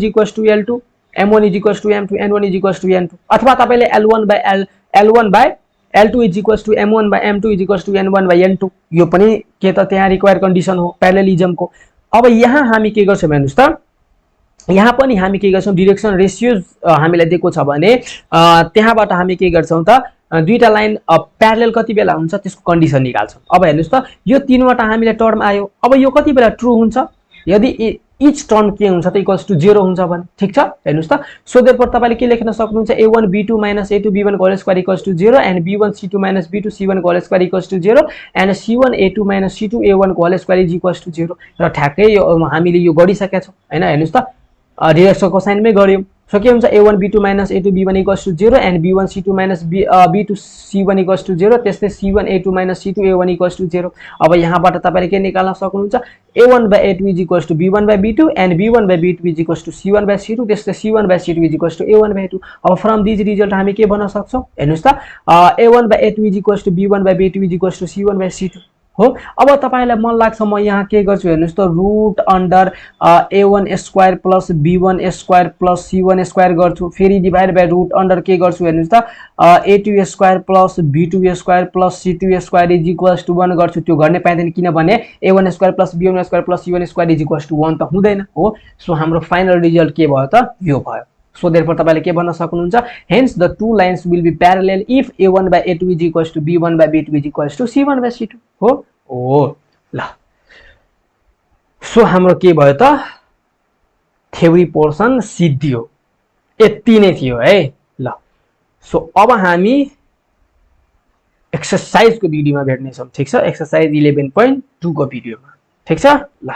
L2 M1 M2 N1 N2 अथवा तपाईले L1 by L2 M1 by M2 N1 by N2 यो पनि के त त्यहाँ रिक्वायर कन्डिसन हो प्यारलेलिजम को। अब यहाँ हामी के गर्छौं हेर्नुस् त यहाँ पनि हामी के गर्छौं डाइरेक्सन रेशियोज हामीलाई दिएको छ भने त्यहाँबाट हामी के गर्छौं त दुईटा लाइन प्यारलल कति बेला हुन्छ त्यसको कन्डिसन निकाल्छौं। अब हेर्नुस् त यो तीनवटा हामीले टर्म आयो, अब यो कति बेला ट्रू हुन्छ यदि इच टर्म के हुन्छ त इक्वल्स टु 0 हुन्छ भने, ठीक छ। हेर्नुस् त सो देयरफोर तपाईले के लेख्न सक्नुहुन्छ A1 B2 A2 B1 whole square equals to 0 and B1 C2 B2 C1 whole square equals to 0 and C1 A2 C2 A1 whole square is equals to 0 र ठ्याक्कै यो हामीले यो गरिसकेका छौं हैन। हेर्नुस् त डाइरेक्सन कोसाइनमै गर्यौं। सो के हुन्छ A1 B2 A2 B1 equals to 0 and B1 C2 B2 C1 equals to 0 त्यस्तै C1 A2 C2 A1 equals to 0। अब यहाँबाट तपाईले के निकाल्न सक्नुहुन्छ A1 by A2 is equals to B1 by B2 and B1 by B2 is equals to C1 by C2 त्यस्तै C1 by C2 is equals to A1 by A2। अब from this result हामी के भन्न सक्छौं हेर्नुस् त A1 by A2 is equals to B1 by B2 is equals to C1 by C2 हो। अब तपाईलाई मन लाग्छ म यहाँ के गर्छु हेर्नुस् त root under A1 square plus B1 square plus C1 square गर्छु, फेरि डिभाइड बाइ रुट अन्डर के गर्छु हेर्नुस् त A2 square plus B2 square plus C2 square is equals to 1 गर्छु। त्यो गर्ने पाइदैन किनभने A1 square plus B1 square plus C1 square is equals to 1 त हुँदैन हो। सो हाम्रो फाइनल रिजल्ट के भयो त यो भयो। सो देयरफोर तपाईले के भन्न सक्नुहुन्छ hence the two lines will be parallel if A1 by A2 is equals to B1 by B2 is equals to C1 by C2 हो। ओ ल सो हाम्रो के भयो त थ्योरी पोर्सन सिद्धियो, यति नै थियो है ल। सो अब हामी एक्सरसाइज को भिडियोमा भेट्ने छौं, ठीक छ। एक्सरसाइज 11.2 को भिडियोमा, ठीक छ ल।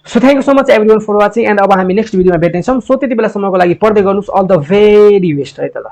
So thank you so much everyone for watching and अब हामी नेक्स्ट भिडियोमा भेट्ने छौं। सो त्यति बेलासम्मको लागि पढ्दै गर्नुस्। अल द भेरी बेस्ट है त ल।